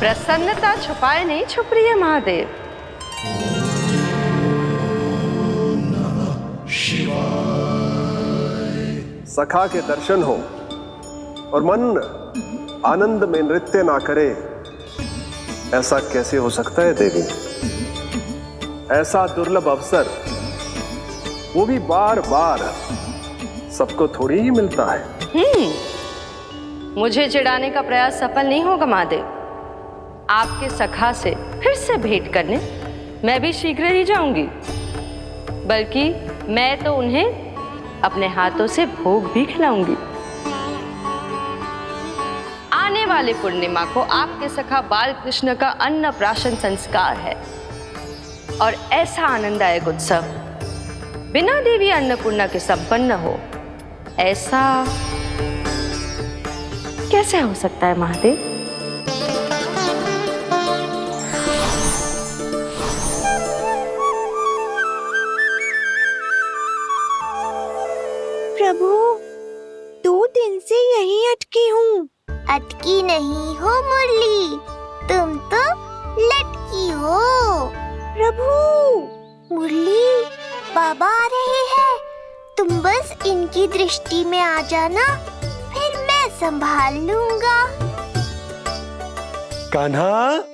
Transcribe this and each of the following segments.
प्रसन्नता छुपाए नहीं छुप रही है महादेव। सखा के दर्शन हो और मन आनंद में नृत्य ना करे, ऐसा कैसे हो सकता है देवी? ऐसा दुर्लभ अवसर, वो भी बार बार, सबको थोड़ी ही मिलता है। मुझे चिढ़ाने का प्रयास सफल नहीं होगा महादेव। आपके सखा से फिर से भेंट करने मैं भी शीघ्र ही जाऊंगी, बल्कि मैं तो उन्हें अपने हाथों से भोग भी खिलाऊंगी। आने वाले पूर्णिमा को आपके सखा बाल कृष्ण का अन्नप्राशन संस्कार है, और ऐसा आनंददायक उत्सव बिना देवी अन्नपूर्णा के संपन्न हो, ऐसा कैसे हो सकता है महादेव? प्रभु, 2 दिन से यहीं अटकी हूँ। अटकी नहीं हो मुरली, तुम तो लटकी हो। प्रभु, मुरली, बाबा आ रहे हैं। तुम बस इनकी दृष्टि में आ जाना, फिर मैं संभाल लूंगा। कान्हा,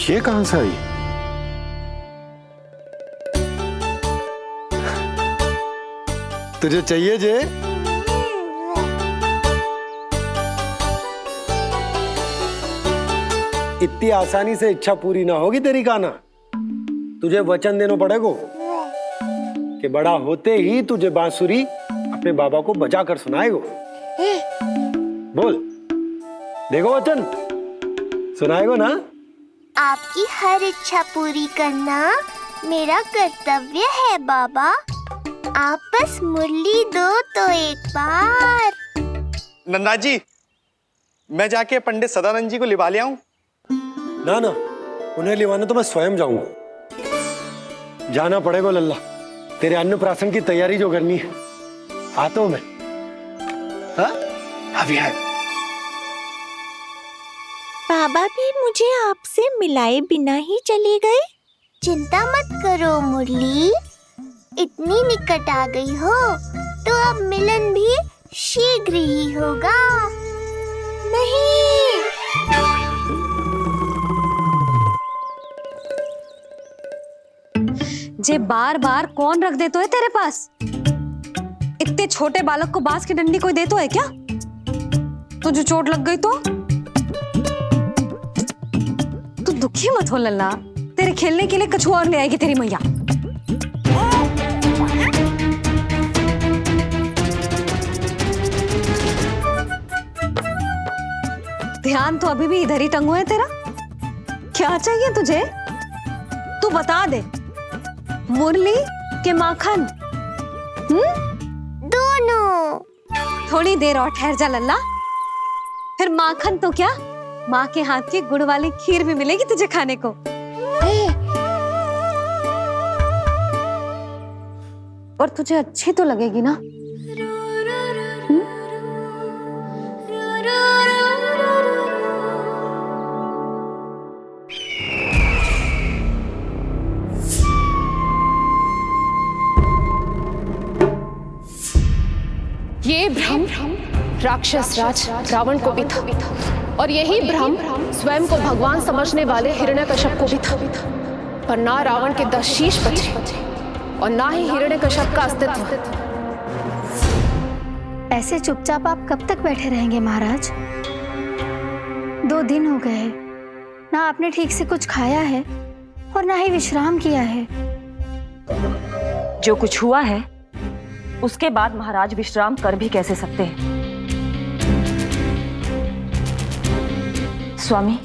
ये कहां से आई? तुझे चाहिए जे? इतनी आसानी से इच्छा पूरी ना होगी तेरी कान्हा। तुझे वचन देना पड़ेगा कि बड़ा होते ही तुझे बांसुरी अपने बाबा को बजा कर सुनाएगा। बोल, देखो वचन सुनाएगा ना? आपकी हर इच्छा पूरी करना मेरा कर्तव्य है बाबा। आप बस मुरली दो तो एक बार। नंदा जी, मैं जाके पंडित सदानंद जी को लिवा ले आऊं? ना ना, उन्हें लिवाने तो मैं स्वयं जाऊंगा। जाना पड़ेगा लल्ला, तेरे अन्नप्राशन की तैयारी जो करनी है। आता हूं मैं। हाँ? अभी आए। बाबा भी मुझे आपसे मिलाए बिना ही चले गए। चिंता मत करो मुरली, इतनी निकट आ गई हो तो अब मिलन भी शीघ्र ही होगा। नहीं, जे बार बार कौन रख देतो है तेरे पास? इतने छोटे बालक को बांस की डंडी कोई देतो है क्या? तुझे चोट लग गई तो तू दुखी मत हो लल्ला, तेरे खेलने के लिए कछुआ और ले आएगी तेरी मैया। ध्यान तो अभी भी इधर ही टंगो है तेरा। क्या चाहिए तुझे? तू बता दे, मुरली के माखन? दोनों। थोड़ी देर और ठहर जा लल्ला, फिर माखन तो क्या, माँ के हाथ की गुड़ वाली खीर भी मिलेगी तुझे खाने को। और तुझे अच्छी तो लगेगी ना? ये भ्रम राक्षस राज रावण को भी था, और यही भ्रम स्वयं को भगवान समझने वाले हिरण्यकश्यप को भी था। पर ना रावण के 10 शीश बचे और ना ही हिरण्यकश्यप का अस्तित्व। ऐसे चुपचाप आप कब तक बैठे रहेंगे महाराज? 2 दिन हो गए, ना आपने ठीक से कुछ खाया है और ना ही विश्राम किया है। जो कुछ हुआ है उसके बाद महाराज विश्राम कर भी कैसे सकते हैं? स्वामी,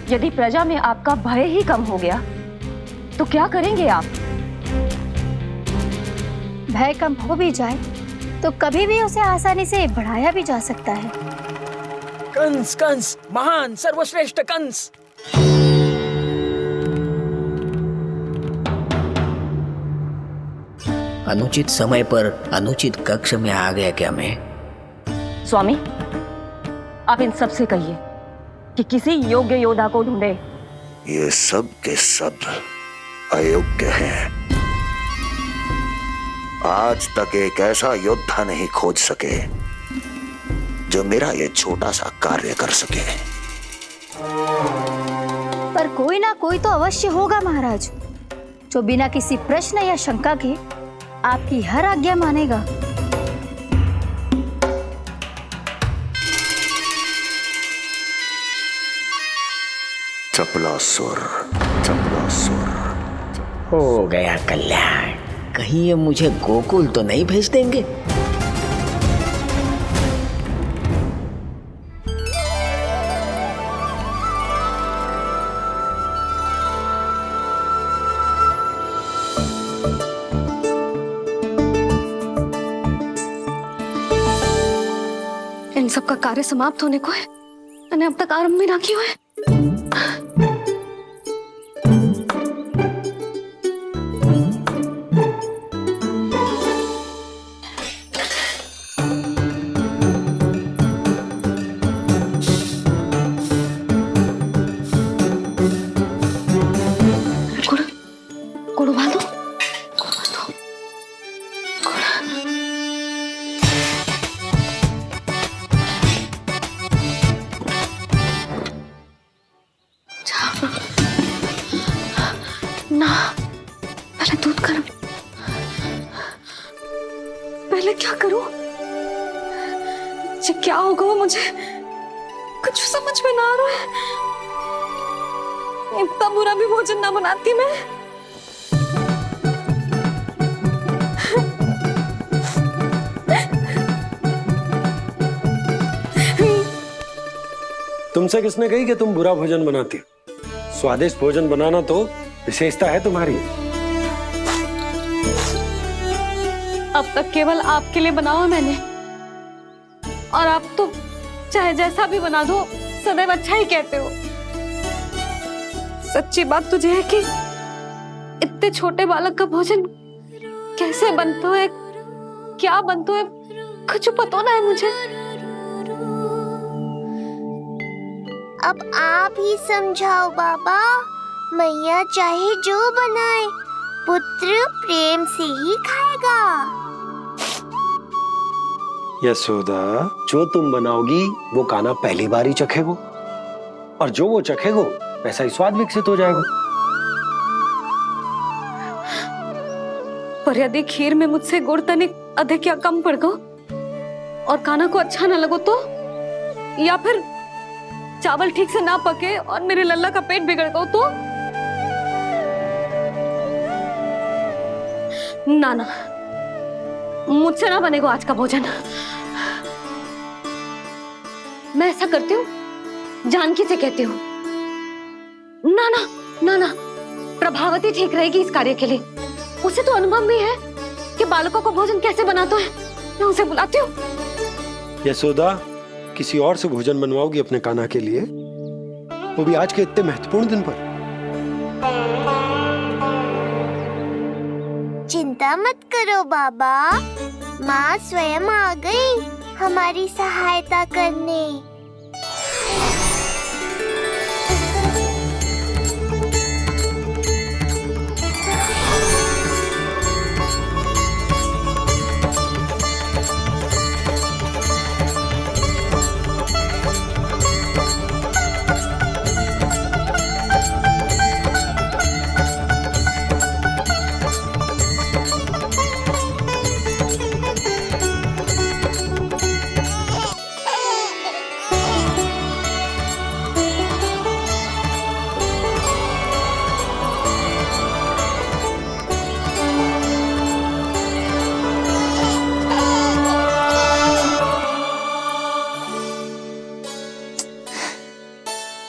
यदि प्रजा में आपका भय ही कम हो गया तो क्या करेंगे आप? भय कम हो भी जाए तो कभी भी उसे आसानी से बढ़ाया भी जा सकता है। कंस कंस महान सर्वश्रेष्ठ कंस। अनुचित समय पर अनुचित कक्ष में आ गया क्या मैं? स्वामी, आप इन सब से कहिए कि किसी योग्य योद्धा को ढूंढे। ये सब के सब अयोग्य हैं। आज तक एक ऐसा योद्धा नहीं खोज सके जो मेरा ये छोटा सा कार्य कर सके। पर कोई ना कोई तो अवश्य होगा महाराज, जो बिना किसी प्रश्न या शंका के आपकी हर आज्ञा मानेगा। चपलासुर, चपलासुर। हो गया कल्याण। कहीं ये मुझे गोकुल तो नहीं भेज देंगे? इन सब का कार्य समाप्त होने को है, मैंने अब तक आरंभ भी ना किया है। गुड़ उबाल दो। ना, पहले दूध गर्म। पहले क्या करूं? ये क्या होगा वो मुझे कुछ समझ में ना आ रहा है। इतना बुरा भी भोजन ना बनाती मैं। तुमसे किसने कही कि तुम बुरा भोजन बनाती हो? स्वादिष्ट भोजन बनाना तो विशेषता है तुम्हारी। अब तक केवल आपके लिए बनाओ मैंने, और आप तो चाहे जैसा भी बना दो सदैव अच्छा ही कहते हो। सच्ची बात तुझे है कि इतने छोटे बालक का भोजन कैसे बनता है, क्या बनता है, कुछ पता ना है मुझे। अब आप ही समझाओ बाबा। मैया चाहे जो बनाए, पुत्र प्रेम से ही खाएगा। यशोदा, जो तुम बनाओगी वो कान्हा पहली बार ही चखेगो, और जो वो चखेगो वैसा ही स्वाद विकसित हो जाएगा। पर यदि खीर में मुझसे गुड़ तनिक अधिक या कम पड़ गो और कान्हा को अच्छा न लगो तो, या फिर चावल ठीक से ना पके और मेरे लल्ला का पेट बिगड़ गो तो? ना ना, मुझसे ना बनेगा आज का भोजन। मैं ऐसा करती हूँ, जानकी से कहती हूँ। ना ना ना ना, प्रभावती ठीक रहेगी इस कार्य के लिए। उसे तो अनुभव भी है कि बालकों को भोजन कैसे बनाता है। मैं उसे बुलाती हूँ। यशोदा, किसी और से भोजन बनवाओगी अपने कान्हा के लिए, वो भी आज के इतने महत्वपूर्ण दिन पर? चिंता मत करो बाबा, माँ स्वयं आ गई हमारी सहायता करने।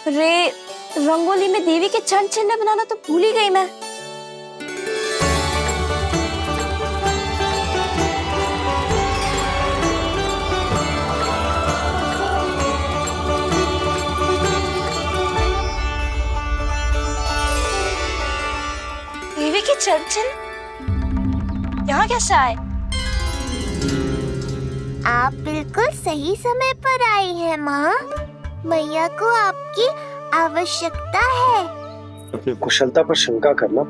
रे, रंगोली में देवी के चरण चिन्ह बनाना तो भूल ही गई मैं। देवी के चंचल यहाँ कैसे आए? आप बिल्कुल सही समय पर आई हैं माँ। मैया को आपकी आवश्यकता है। अपनी कुशलता पर शंका करना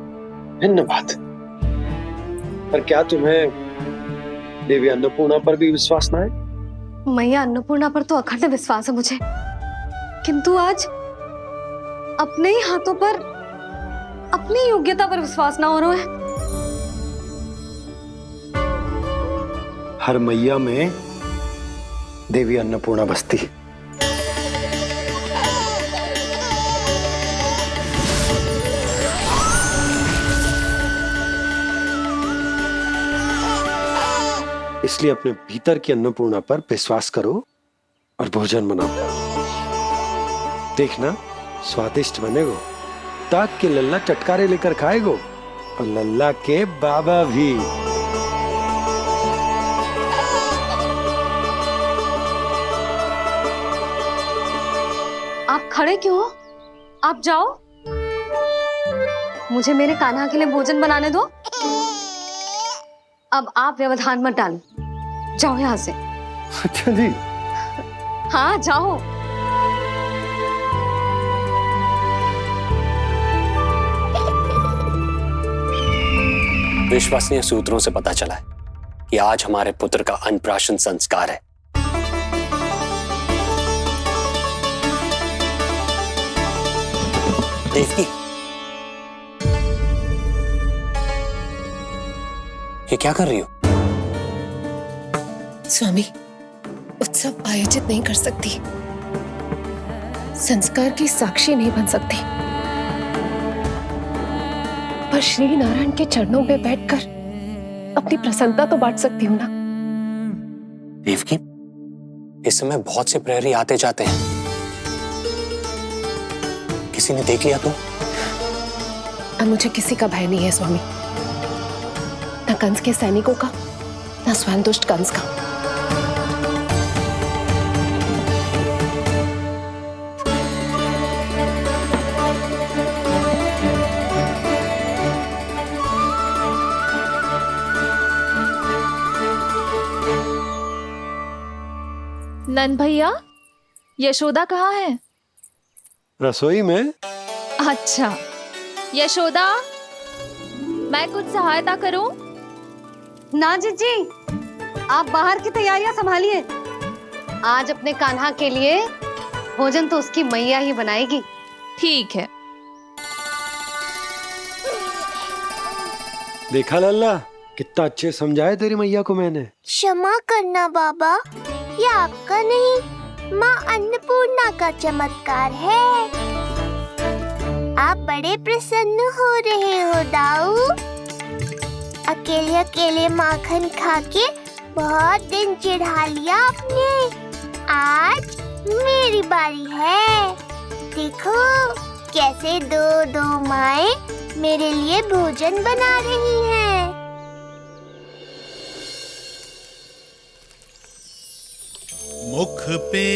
भिन्न बात है, पर क्या तुम्हें देवी अन्नपूर्णा पर भी विश्वास ना है? मैया अन्नपूर्णा पर तो अखंड विश्वास है मुझे, किंतु आज अपने ही हाथों पर अपनी योग्यता पर विश्वास ना हो रहा है। हर मैया में देवी अन्नपूर्णा बसती है। इसलिए अपने भीतर की अन्नपूर्णा पर विश्वास करो और भोजन बनाओ। देखना स्वादिष्ट बनेगो, ताक के लल्ला चटकारे लेकर खाएगो और लल्ला के बाबा भी। आप खड़े क्यों हो? आप जाओ, मुझे मेरे कान्हा के लिए भोजन बनाने दो। अब आप व्यवधान मत डालो, जाओ यहाँ से। अच्छा जी। हाँ जाओ। विश्वसनीय सूत्रों से पता चला है कि आज हमारे पुत्र का अन्नप्राशन संस्कार है। देवकी, ये क्या कर रही हो? स्वामी, उत्सव आयोजित नहीं कर सकती, संस्कार की साक्षी नहीं बन सकती, पर श्री नारायण के चरणों में बैठकर अपनी प्रसन्नता तो बांट सकती हूँ ना। देवकी, इस समय बहुत से प्रहरी आते जाते हैं, किसी ने देख लिया तो? अब मुझे किसी का भय नहीं है स्वामी, न कंस के सैनिकों का, न स्वयं दुष्ट कंस का। नंद भैया, यशोदा कहाँ है? रसोई में। अच्छा, यशोदा, मैं कुछ सहायता करूं? ना जीजी, आप बाहर की तैयारियां संभालिए। आज अपने कान्हा के लिए भोजन तो उसकी मैया ही बनाएगी। ठीक है। देखा लल्ला, कितना अच्छे समझाए तेरी मैया को मैंने। क्षमा करना बाबा, ये आपका नहीं, माँ अन्नपूर्णा का चमत्कार है। आप बड़े प्रसन्न हो रहे हो दाऊ। अकेले अकेले माखन खा के बहुत दिन चिढ़ा लिया आपने। आज मेरी बारी है। देखो कैसे दो दो माएं मेरे लिए भोजन बना रही हैं। मुख पे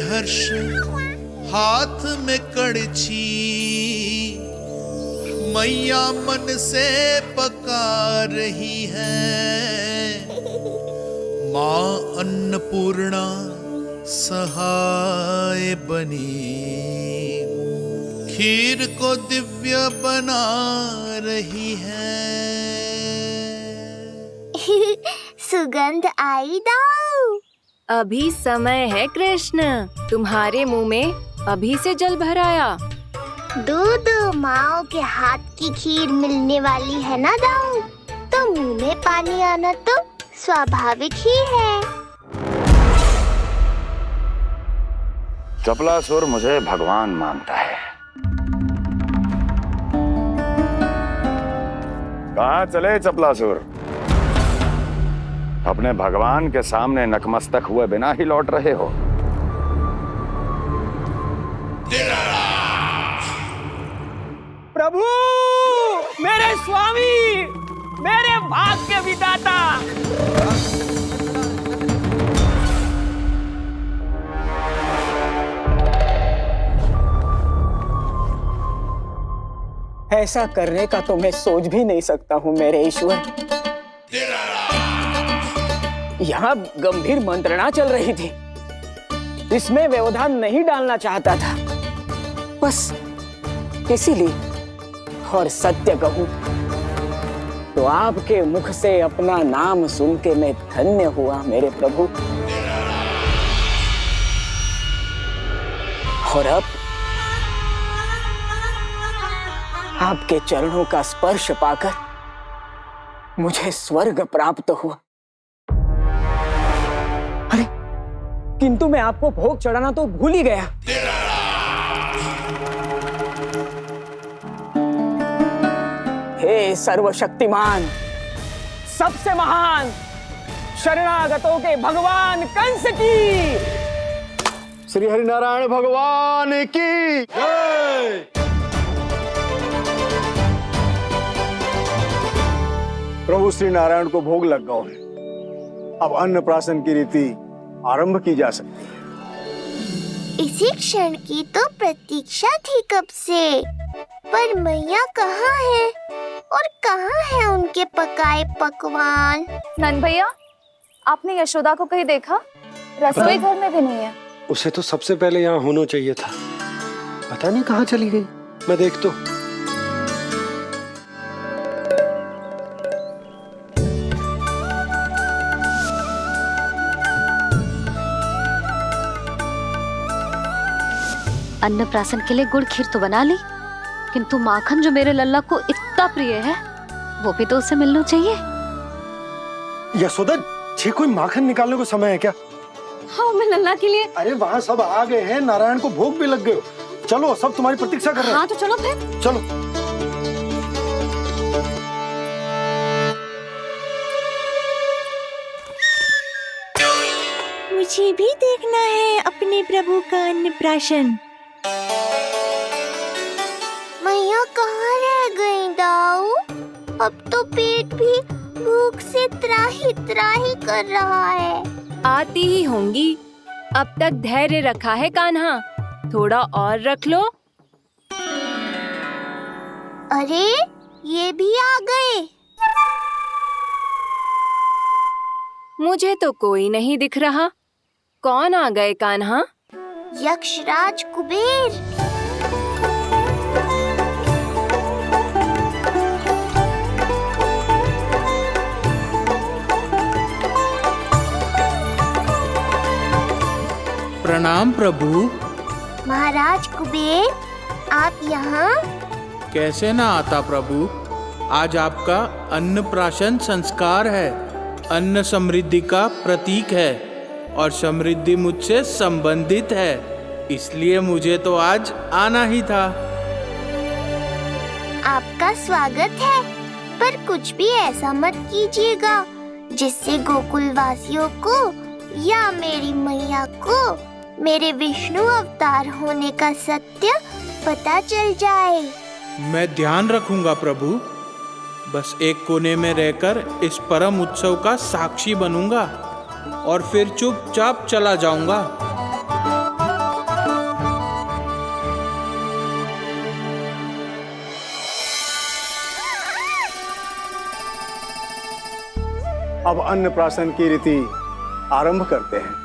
हर्ष, हाथ में कड़छी, मैया मन से पका रही है। माँ अन्नपूर्णा सहाय बनी, खीर को दिव्य बना रही है। सुगंध आई दाऊ। अभी समय है कृष्ण, तुम्हारे मुंह में अभी से जल भर आया। दो माओ के हाथ की खीर मिलने वाली है ना दाऊ, तो मुंह में पानी आना तो स्वाभाविक ही है। चपलासुर मुझे भगवान मानता है। कहाँ चले चपलासुर? अपने भगवान के सामने नतमस्तक हुए बिना ही लौट रहे हो। प्रभु, मेरे स्वामी, मेरे भाग्य विधाता। ऐसा करने का तो मैं सोच भी नहीं सकता हूँ मेरे ईश्वर। यहाँ गंभीर मंत्रणा चल रही थी, इसमें व्यवधान नहीं डालना चाहता था, बस इसीलिए। और सत्य कहूं तो आपके मुख से अपना नाम सुन के मैं धन्य हुआ मेरे प्रभु। और अब आपके चरणों का स्पर्श पाकर मुझे स्वर्ग प्राप्त हुआ। अरे किंतु मैं आपको भोग चढ़ाना तो भूल ही गया। हे सर्वशक्तिमान, सबसे महान, शरणागतों के भगवान कंस की, श्री हरिनारायण भगवान की जय। प्रभु श्री नारायण को भोग लग गया है, अब अन्नप्राशन की रीति आरंभ की जा सकती है। इसी क्षण की तो प्रतीक्षा थी कब से, पर मैया कहाँ है और कहाँ है उनके पकाए पकवान? नंद भैया, आपने यशोदा को कहीं देखा? रसोई घर में भी नहीं है। उसे तो सबसे पहले यहाँ होना चाहिए था, पता नहीं कहाँ चली गई। मैं देख तो। अन्नप्राशन के लिए गुड़ खीर तो बना ली, किंतु माखन जो मेरे लल्ला को इतना प्रिय है वो भी तो उसे मिलना चाहिए। यशोदा जी, कोई माखन निकालने को समय है क्या? हाँ, मैं लल्ला के लिए। अरे वहाँ सब आ गए हैं, नारायण को भोग भी लग गए। चलो, सब तुम्हारी प्रतीक्षा कर रहे हैं। हाँ तो चलो फिर। चलो। मुझे भी देखना है अपने प्रभु का अन्नप्राशन। मैया कहाँ रह गई दाऊ? अब तो पेट भी भूख से त्राही त्राही कर रहा है। आती ही होंगी। अब तक धैर्य रखा है कान्हा, थोड़ा और रख लो। अरे ये भी आ गए। मुझे तो कोई नहीं दिख रहा। कौन आ गए कान्हा? यक्षराज कुबेर। प्रणाम प्रभु। महाराज कुबेर, आप यहाँ? कैसे ना आता प्रभु, आज आपका अन्नप्राशन संस्कार है। अन्न समृद्धि का प्रतीक है और समृद्धि मुझसे संबंधित है, इसलिए मुझे तो आज आना ही था। आपका स्वागत है, पर कुछ भी ऐसा मत कीजिएगा जिससे गोकुल वासियों को या मेरी मैया को मेरे विष्णु अवतार होने का सत्य पता चल जाए। मैं ध्यान रखूंगा प्रभु। बस एक कोने में रहकर इस परम उत्सव का साक्षी बनूंगा और फिर चुपचाप चला जाऊंगा। अब अन्नप्राशन की रीति आरंभ करते हैं।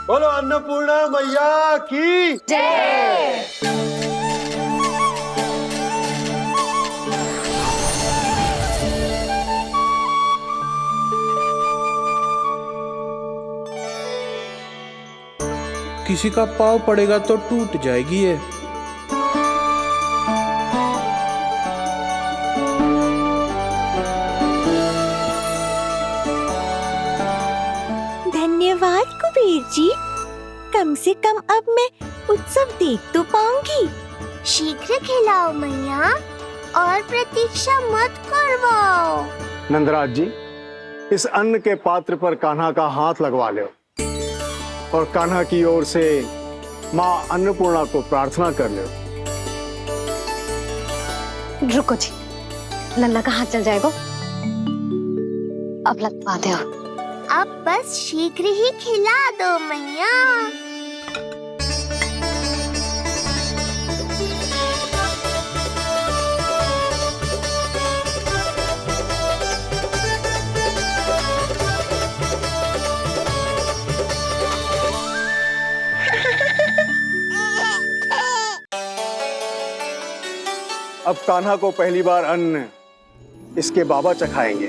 बोलो अन्नपूर्णा मैया की जय। किसी का पाँव पड़ेगा तो टूट जाएगी ये। धन्यवाद कुबेर जी, कम से कम अब मैं उत्सव देख तो पाऊंगी। शीघ्र खिलाओ मैया और प्रतीक्षा मत करवाओ। नंदराज जी, इस अन्न के पात्र पर कान्हा का हाथ लगवा लो और कान्हा की ओर से माँ अन्नपूर्णा को प्रार्थना कर लो। रुको जी, लल्ला का हाथ चल जाएगा। अब लगवा दो। अब बस शीघ्र ही खिला दो मैया। अब कान्हा को पहली बार अन्न इसके बाबा चखाएंगे।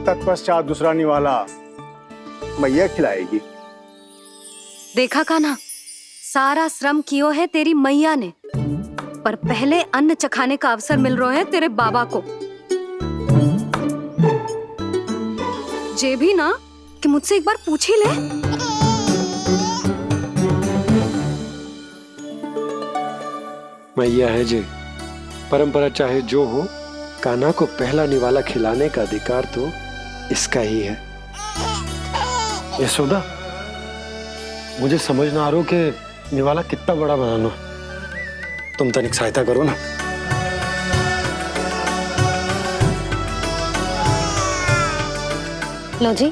तत्पश्चात दूसरा निवाला मैया खिलाएगी। देखा कान्हा, सारा श्रम कियो है तेरी मैया ने, पर पहले अन्न चखाने का अवसर मिल रहा है तेरे बाबा को। जे भी ना कि मुझसे एक बार पूछ ही ले। मैया है जे, परंपरा चाहे जो हो, कान्हा को पहला निवाला खिलाने का अधिकार तो इसका ही है। यशोदा, मुझे समझ ना आ रहा कि निवाला कितना बड़ा बनाना। तुम तनिक सहायता करो ना। लो जी,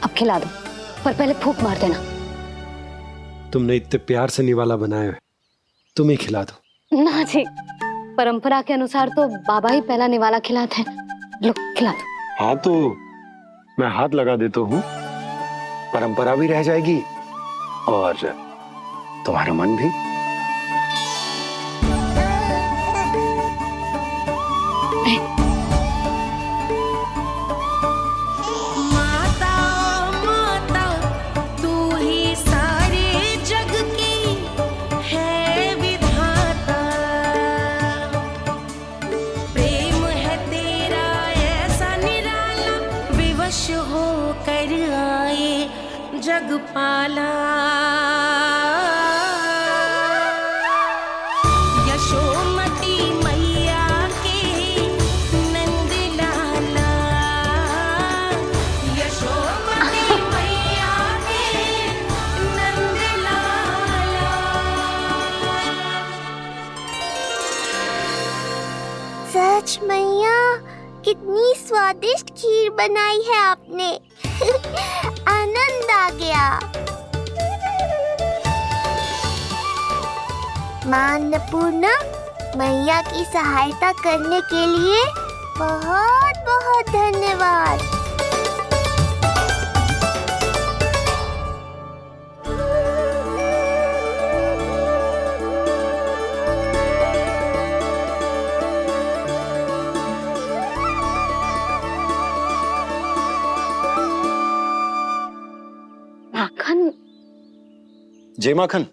अब खिला दो, पर पहले फूंक मार देना। तुमने इतने प्यार से निवाला बनाया है, तुम ही खिला दो। ना जी, परंपरा के अनुसार तो बाबा ही पहला निवाला खिलाते हैं। लो खिला दो। हाँ तो मैं हाथ लगा देता हूँ, परंपरा भी रह जाएगी और तुम्हारा मन भी। जगपाला यशोमती मैया के नंद लाला, यशोमती मैया के नंद लाला। सच मैया, कितनी स्वादिष्ट खीर बनाई है आपने। आनंद आ गया। मां अन्नपूर्णा, मैया की सहायता करने के लिए बहुत बहुत धन्यवाद। माखन? जय माखन,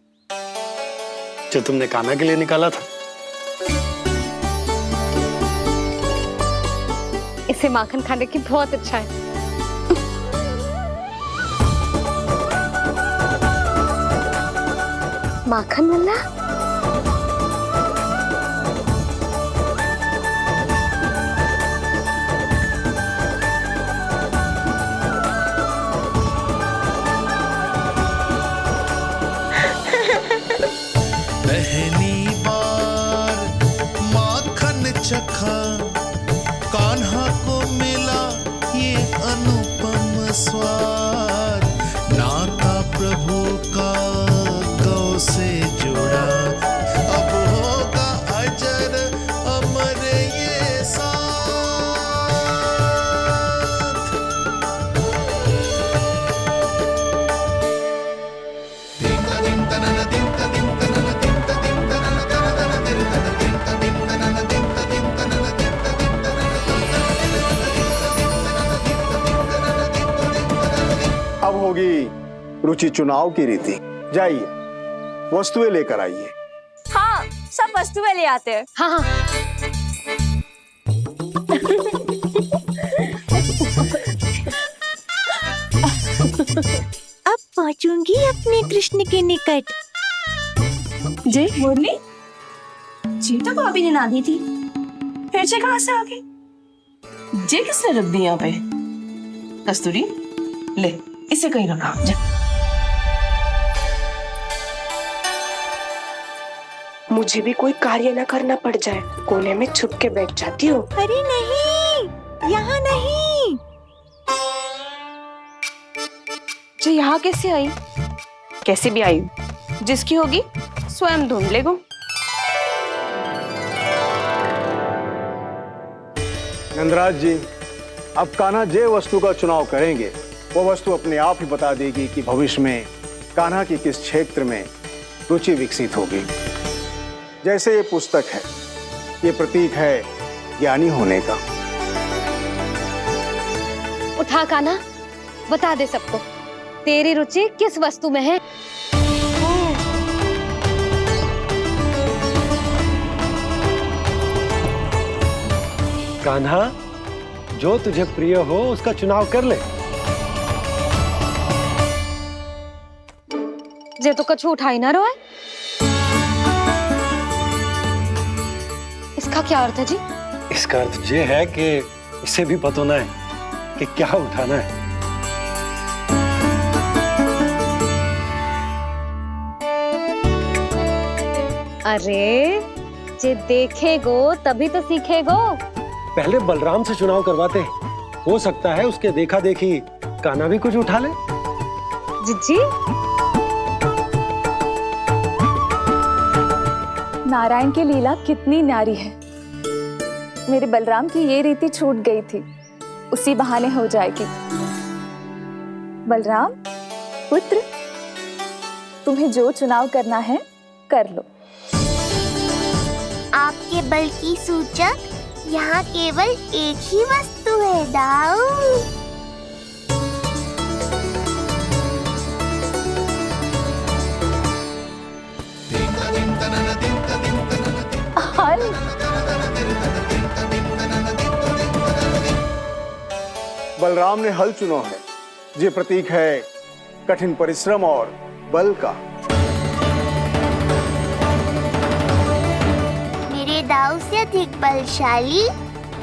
जो तुमने कान्हा के लिए निकाला था। इसे माखन खाने की बहुत अच्छा है। माखन वाला? पहली बार माखन चखा, कान्हा को मिला ये अनुपम स्वाद। नाता प्रभु का गौ से जुड़ा, अब होगा अजर अमर ये साथ। अब होगी रुचि चुनाव की रीति। जाइए, वस्तुएं लेकर आइए। हाँ, सब वस्तुएं ले आते हैं। हाँ हाँ। अब पहुंचूंगी अपने कृष्ण के निकट। जय मुरली, चीता को अभी नींद आती थी, फिर से कहाँ से आ गई? जय किसने रख दी यहाँ पे? कस्तूरी, ले इसे कहीं रखा जा। मुझे भी कोई कार्य न करना पड़ जाए, कोने में छुप के बैठ जाती हूँ। अरे नहीं, यहाँ नहीं। जो यहाँ कैसे आई? कैसे भी आई, जिसकी होगी स्वयं ढूंढ लेगा। नंदराज जी, अब कान्हा जे वस्तु का चुनाव करेंगे, वो वस्तु अपने आप ही बता देगी कि भविष्य में कान्हा की किस क्षेत्र में रुचि विकसित होगी। जैसे ये पुस्तक है, ये प्रतीक है ज्ञानी होने का। उठा कान्हा, बता दे सबको तेरी रुचि किस वस्तु में है। कान्हा, जो तुझे प्रिय हो उसका चुनाव कर ले। जे तो कछु उठाई ना रोए। इसका क्या अर्थ है जी? इसका अर्थ ये है कि इसे भी पता ना है कि क्या उठाना है। अरे जे देखेगो तभी तो सीखेगो। पहले बलराम से चुनाव करवाते हैं, हो सकता है उसके देखा देखी कान्हा भी कुछ उठा ले। जिज्जी, नारायण की लीला कितनी न्यारी है। मेरे बलराम की ये रीति छूट गई थी, उसी बहाने हो जाएगी। बलराम पुत्र, तुम्हें जो चुनाव करना है कर लो। आपके बल की सूचक यहाँ केवल एक ही वस्तु है, दाऊ। बलराम ने हल चुना है, ये प्रतीक है कठिन परिश्रम और बल का। मेरे दाऊ से अधिक बलशाली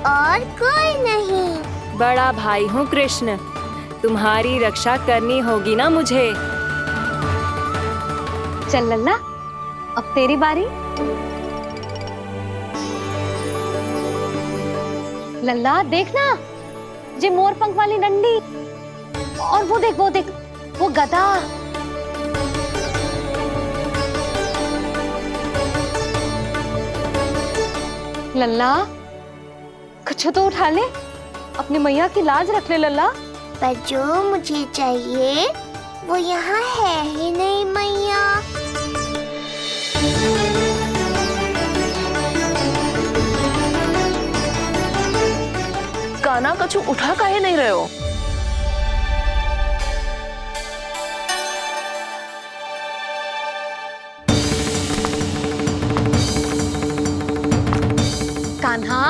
और कोई नहीं। बड़ा भाई हूँ कृष्ण, तुम्हारी रक्षा करनी होगी ना मुझे। चल लल्ला, अब तेरी बारी। लल्ला देखना, जे मोर पंख वाली डंडी, और वो देख वो गदा। लल्ला कुछ तो उठा ले, अपनी मैया की लाज रख ले लल्ला। पर जो मुझे चाहिए वो यहाँ है ही नहीं मैया। कान्हा, कछु उठा काहे नहीं रहे हो? कान्हा,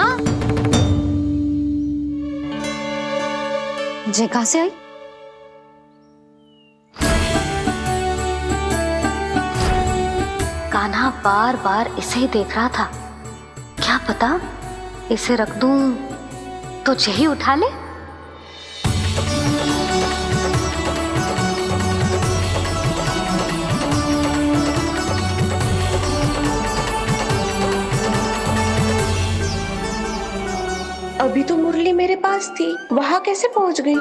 जे कहां से आई? कान्हा बार बार इसे ही देख रहा था। क्या पता इसे रख दूं तो यही उठा ले। अभी तो मुरली मेरे पास थी, वहां कैसे पहुंच गई?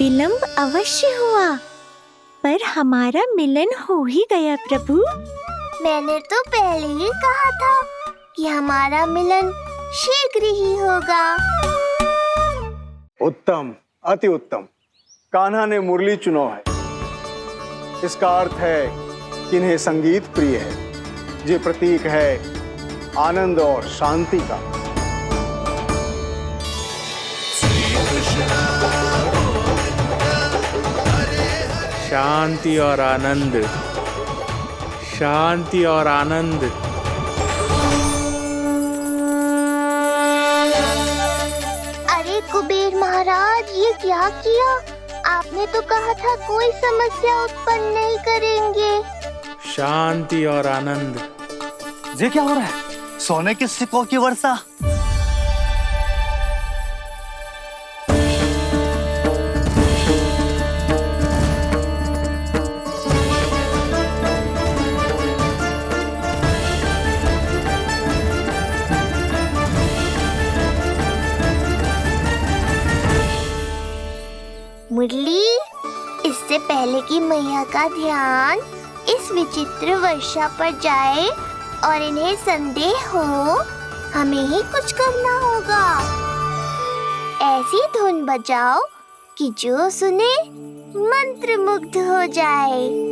विलंब अवश्य हुआ, पर हमारा मिलन हो ही गया प्रभु। मैंने तो पहले ही कहा था कि हमारा मिलन शीघ्र ही होगा। उत्तम, अति उत्तम। कान्हा ने मुरली चुना है, इसका अर्थ है कि इन्हें संगीत प्रिय है। ये प्रतीक है आनंद और शांति का। शांति और आनंद, शांति और आनंद। अरे कुबेर महाराज, ये क्या किया? आपने तो कहा था कोई समस्या उत्पन्न नहीं करेंगे। शांति और आनंद। ये क्या हो रहा है? सोने के सिक्कों की वर्षा। मुरली, इससे पहले कि मैया का ध्यान इस विचित्र वर्षा पर जाए और इन्हें संदेह हो, हमें ही कुछ करना होगा। ऐसी धुन बजाओ कि जो सुने मंत्रमुग्ध हो जाए।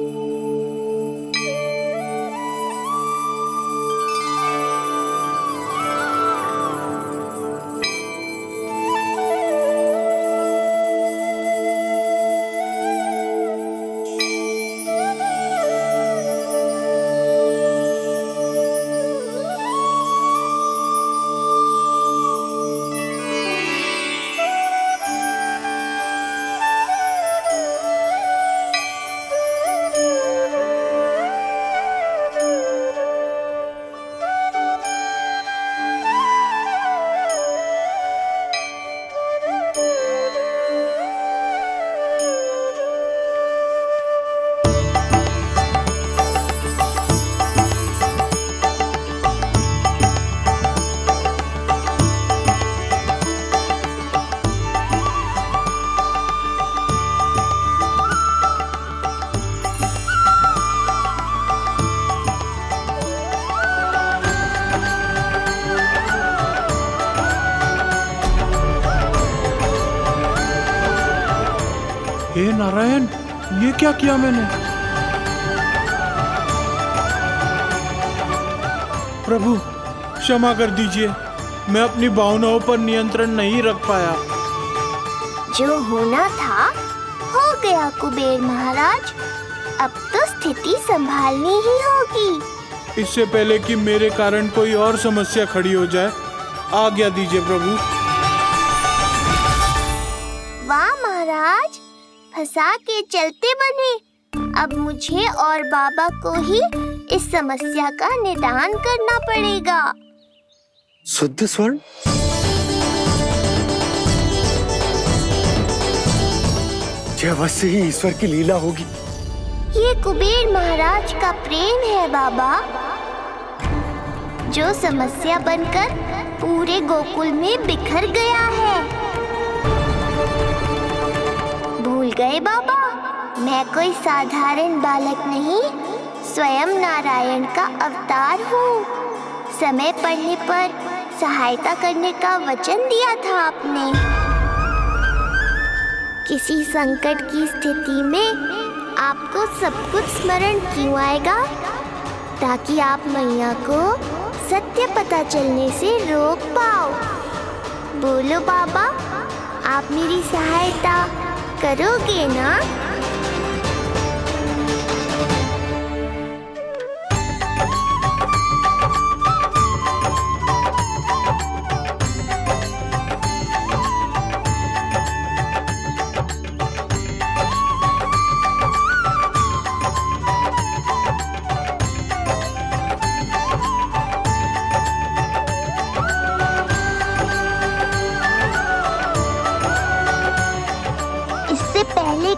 हे नारायण, ये क्या किया मैंने? प्रभु क्षमा कर दीजिए, मैं अपनी भावनाओं पर नियंत्रण नहीं रख पाया। जो होना था हो गया कुबेर महाराज, अब तो स्थिति संभालनी ही होगी। इससे पहले कि मेरे कारण कोई और समस्या खड़ी हो जाए, आज्ञा दीजिए प्रभु। वाह महाराज, फंसा के चलते बने। अब मुझे और बाबा को ही इस समस्या का निदान करना पड़ेगा। शुद्ध स्वर्ण? यह अवश्य ही ईश्वर की लीला होगी। ये कुबेर महाराज का प्रेम है बाबा, जो समस्या बनकर पूरे गोकुल में बिखर गया है। भूल गए बाबा, मैं कोई साधारण बालक नहीं, स्वयं नारायण का अवतार हूँ। समय पड़ने पर सहायता करने का वचन दिया था आपने। किसी संकट की स्थिति में आपको सब कुछ स्मरण क्यों आएगा? ताकि आप मैया को सत्य पता चलने से रोक पाओ। बोलो बाबा, आप मेरी सहायता करोगे ना?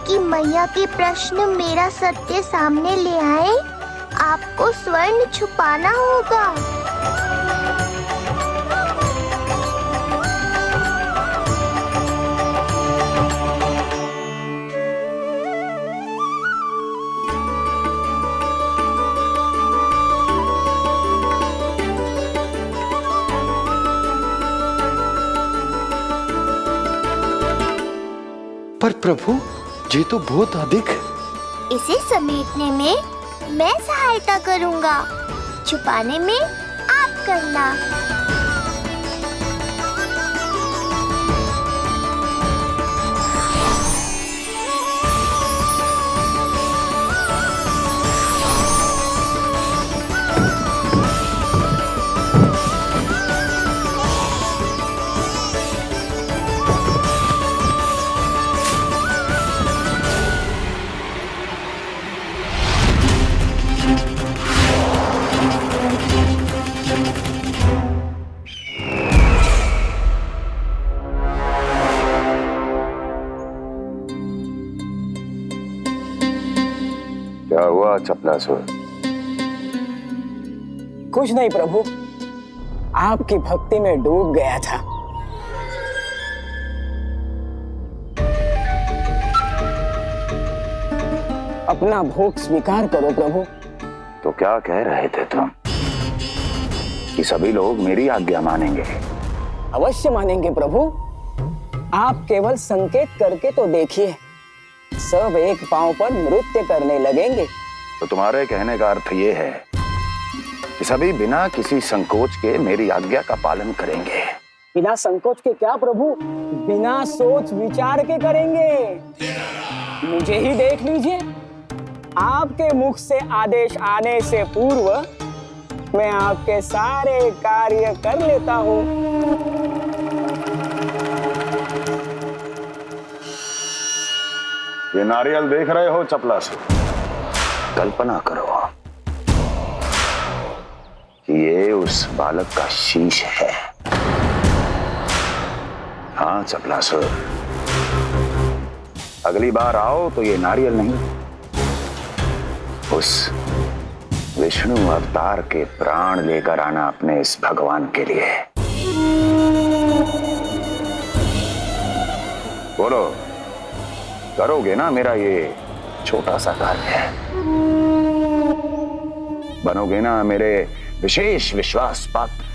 कि मैया के प्रश्न मेरा सत्य सामने ले आए, आपको स्वर्ण छुपाना होगा। पर प्रभु, ये तो बहुत अधिक। इसे समेटने में मैं सहायता करूंगा, छुपाने में आप करना। क्या हुआ चपलासुर? कुछ नहीं प्रभु, आपकी भक्ति में डूब गया था। अपना भोग स्वीकार करो प्रभु। तो क्या कह रहे थे तुम कि सभी लोग मेरी आज्ञा मानेंगे? अवश्य मानेंगे प्रभु। आप केवल संकेत करके तो देखिए, सब एक पांव पर नृत्य करने लगेंगे। तो तुम्हारे कहने का अर्थ ये है कि सभी बिना किसी संकोच के मेरी आज्ञा का पालन करेंगे? बिना संकोच के क्या प्रभु, बिना सोच विचार के करेंगे। मुझे ही देख लीजिए, आपके मुख से आदेश आने से पूर्व मैं आपके सारे कार्य कर लेता हूँ। ये नारियल देख रहे हो चपला से? कल्पना करो कि ये उस बालक का शीश है। हाँ चपलासुर, अगली बार आओ तो ये नारियल नहीं, उस विष्णु अवतार के प्राण लेकर आना अपने इस भगवान के लिए। बोलो, करोगे ना मेरा ये छोटा सा कार्य? बनोगे ना मेरे विशेष विश्वास पात्र?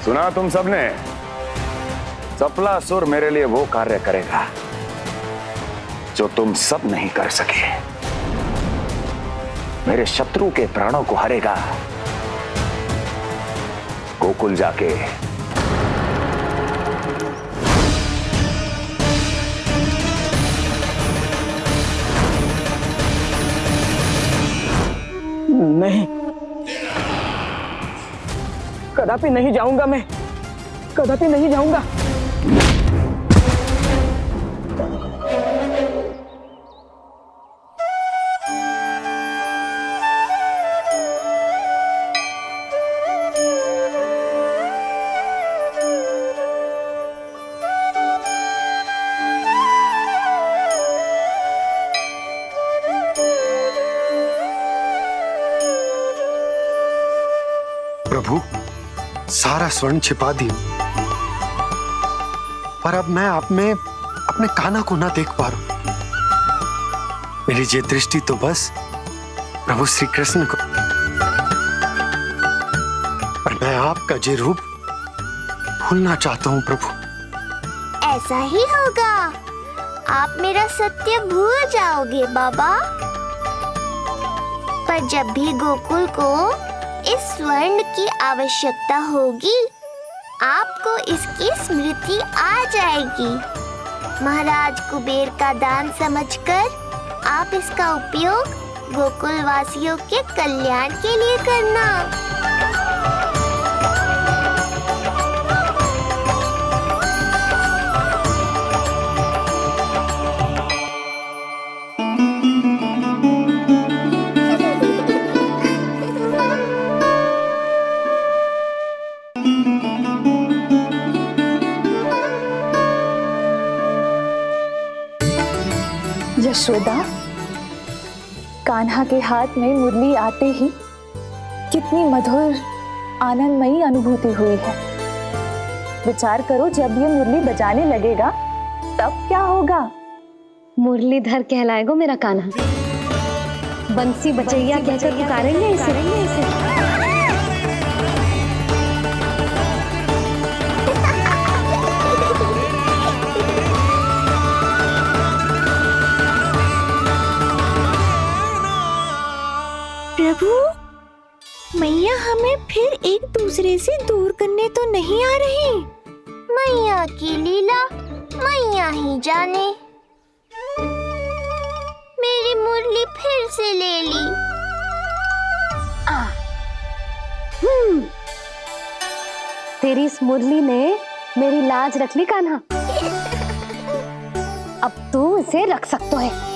सुना तुम सबने? चपलासुर मेरे लिए वो कार्य करेगा जो तुम सब नहीं कर सके। मेरे शत्रु के प्राणों को हरेगा। गोकुल जाके नहीं, कदापि नहीं जाऊंगा मैं, कदापि नहीं जाऊंगा। प्रभु, सारा स्वर्ण छिपा दी, पर अब मैं आप में अपने कान्हा को ना देख पा रहा हूं। मेरी ये दृष्टि तो बस प्रभु श्री कृष्ण को, पर मैं आपका ये रूप भूलना चाहता हूं प्रभु। ऐसा ही होगा, आप मेरा सत्य भूल जाओगे बाबा। पर जब भी गोकुल को इस स्वर्ण की आवश्यकता होगी, आपको इसकी स्मृति आ जाएगी। महाराज कुबेर का दान समझकर आप इसका उपयोग गोकुल वासियों के कल्याण के लिए करना। यशोदा, कान्हा के हाथ में मुरली आते ही कितनी मधुर आनंदमयी अनुभूति हुई है। विचार करो, जब ये मुरली बजाने लगेगा तब क्या होगा? मुरलीधर कहलाएगा मेरा कान्हा। बंसी बचैया कहकर पुकारेंगे इसे। प्रभु, मैया हमें फिर एक दूसरे से दूर करने तो नहीं आ रही। मैया की लीला मैया ही जाने। मेरी मुरली फिर से ले ली। तेरी इस मुरली ने मेरी लाज रख ली कान्हा। अब तू इसे रख सकता है।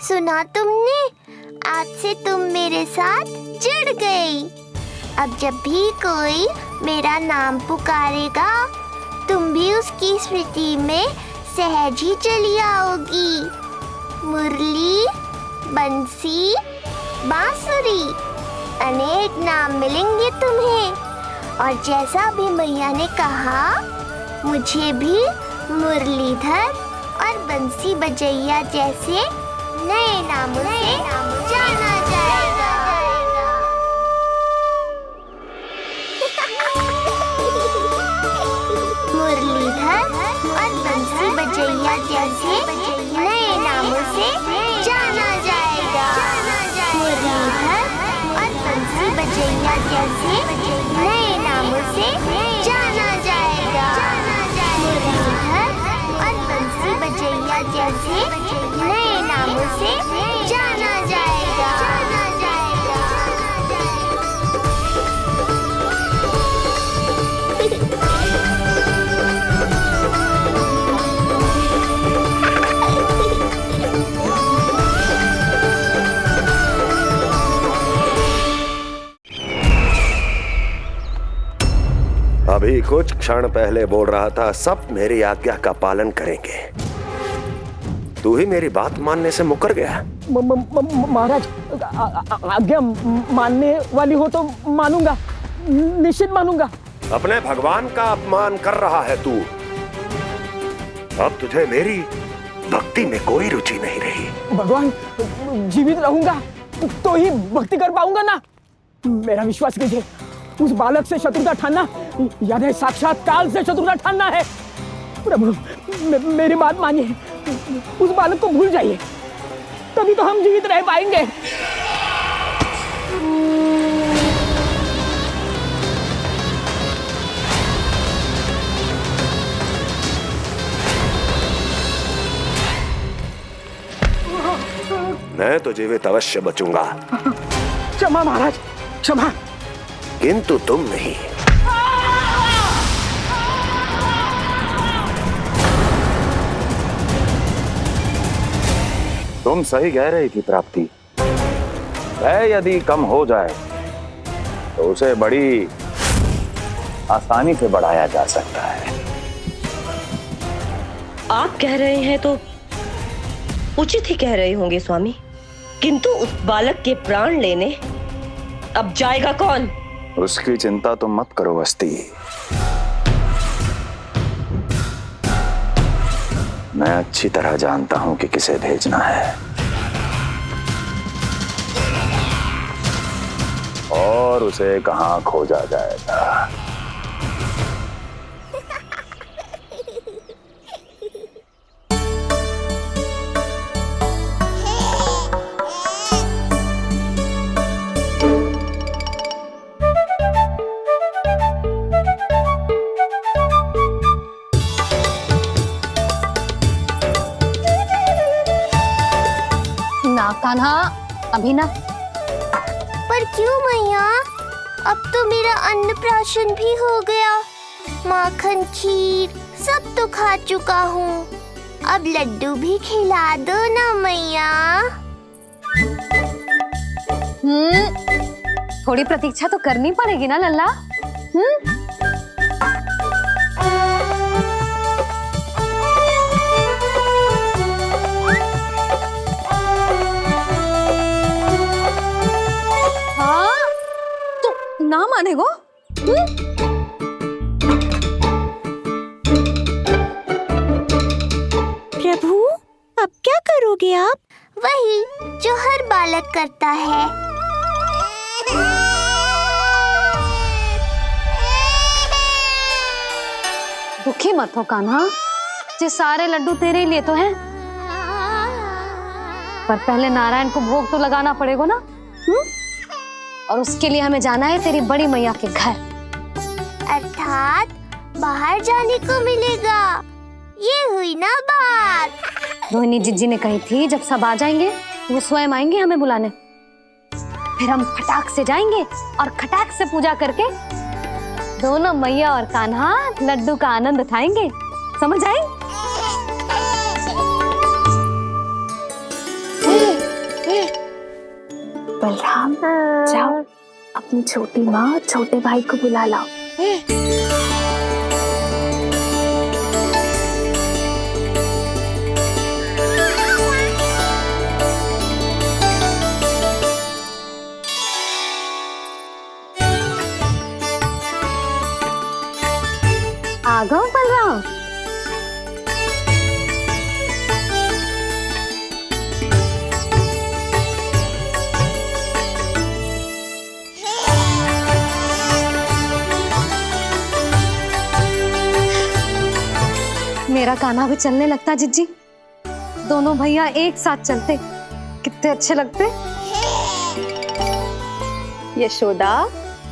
सुना तुमने? आज से तुम मेरे साथ जुड़ गई। अब जब भी कोई मेरा नाम पुकारेगा तुम भी उसकी स्मृति में सहज ही चली आओगी। मुरली, बंसी, बांसुरी, अनेक नाम मिलेंगे तुम्हें। और जैसा भी मैया ने कहा, मुझे भी मुरलीधर और बंसी बजैया जैसे नए नामों से जाना जाएगा। मुरलीधर और बंसी बजैया जैसे नए नामों से जाना जाएगा। मुरलीधर और बंसी बजैया जैसे नए नामों से जाना जाएगा। मुरलीधर और बंसी बजैया जैसे नए नामों से जाना जाएगा। अभी कुछ क्षण पहले बोल रहा था सब मेरी आज्ञा का पालन करेंगे। तू ही मेरी बात मानने से मुकर गया। महाराज, आज्ञा मानने वाली हो तो मानूंगा, निश्चित मानूंगा। अपने भगवान का अपमान कर रहा है तू। अब तुझे मेरी भक्ति में कोई रुचि नहीं रही। भगवान, जीवित रहूंगा तो ही भक्ति कर पाऊंगा ना। मेरा विश्वास कीजिए, उस बालक से शत्रुता ठानना याद है, साक्षात काल से शत्रुता ठानना है। प्रभु, मेरी बात मानिए, उस बालक को भूल जाइए, तभी तो हम जीवित रह पाएंगे। मैं तो जीवित अवश्य बचूंगा। क्षमा महाराज, क्षमा। किंतु तुम नहीं। तुम सही कह रही थी प्राप्ति। भय यदि कम हो जाए तो उसे बड़ी आसानी से बढ़ाया जा सकता है। आप कह रहे हैं तो उचित ही कह रहे होंगे स्वामी, किंतु उस बालक के प्राण लेने अब जाएगा कौन? उसकी चिंता तो मत करो वस्ती। मैं अच्छी तरह जानता हूं कि किसे भेजना है और उसे कहां खोजा जाएगा। कान्हा, अभी ना। पर क्यों मैया? अब तो मेरा अन्नप्राशन भी हो गया। माखन, खीर सब तो खा चुका हूँ। अब लड्डू भी खिला दो ना मैया। थोड़ी प्रतीक्षा तो करनी पड़ेगी ना लल्ला। ना माने गो? प्रभु, अब क्या करोगे आप? वही जो हर बालक करता है। दुखी मत हो कान्हा, ये सारे लड्डू तेरे ही लिए तो हैं। पर पहले नारायण को भोग तो लगाना पड़ेगा ना। और उसके लिए हमें जाना है तेरी बड़ी मैया के घर। अर्थात बाहर जाने को मिलेगा। ये हुई ना बात। रोहिणी जिज्जी ने कही थी जब सब आ जाएंगे वो स्वयं आएंगे हमें बुलाने। फिर हम फटाक से जाएंगे और खटाक से पूजा करके दोनों मैया और कान्हा लड्डू का आनंद उठाएंगे। समझ आई? बलराम, जाओ अब अपनी छोटी माँ और छोटे भाई को बुला लाओ। आ गओ बलराम। मेरा कान्हा भी चलने लगता जिज्जी। दोनों भैया एक साथ चलते कितने अच्छे लगते। यशोदा,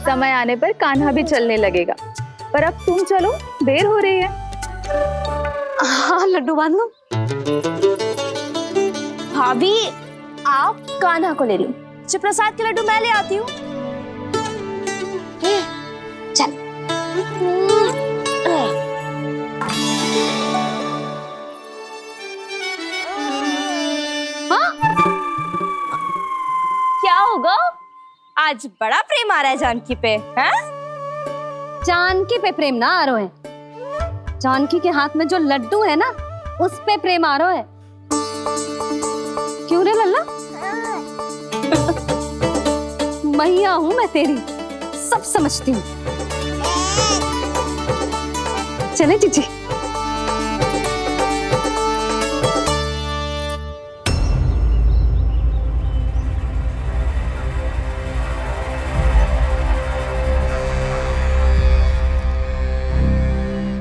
समय आने पर कान्हा भी चलने लगेगा, पर अब तुम चलो, देर हो रही है। हाँ, लड्डू बांध लो। भाभी, आप कान्हा को ले लो, प्रसाद के लड्डू मैं ले आती हूँ। चल। क्या होगा? आज बड़ा प्रेम आ रहा है जानकी पे, हैं? जानकी पे प्रेम ना आ रहा है, जानकी के हाथ में जो लड्डू है ना, उस पे प्रेम आ रहा है। क्यों रे लल्ला? मैया हूं मैं तेरी, सब समझती हूँ। चले जीजी।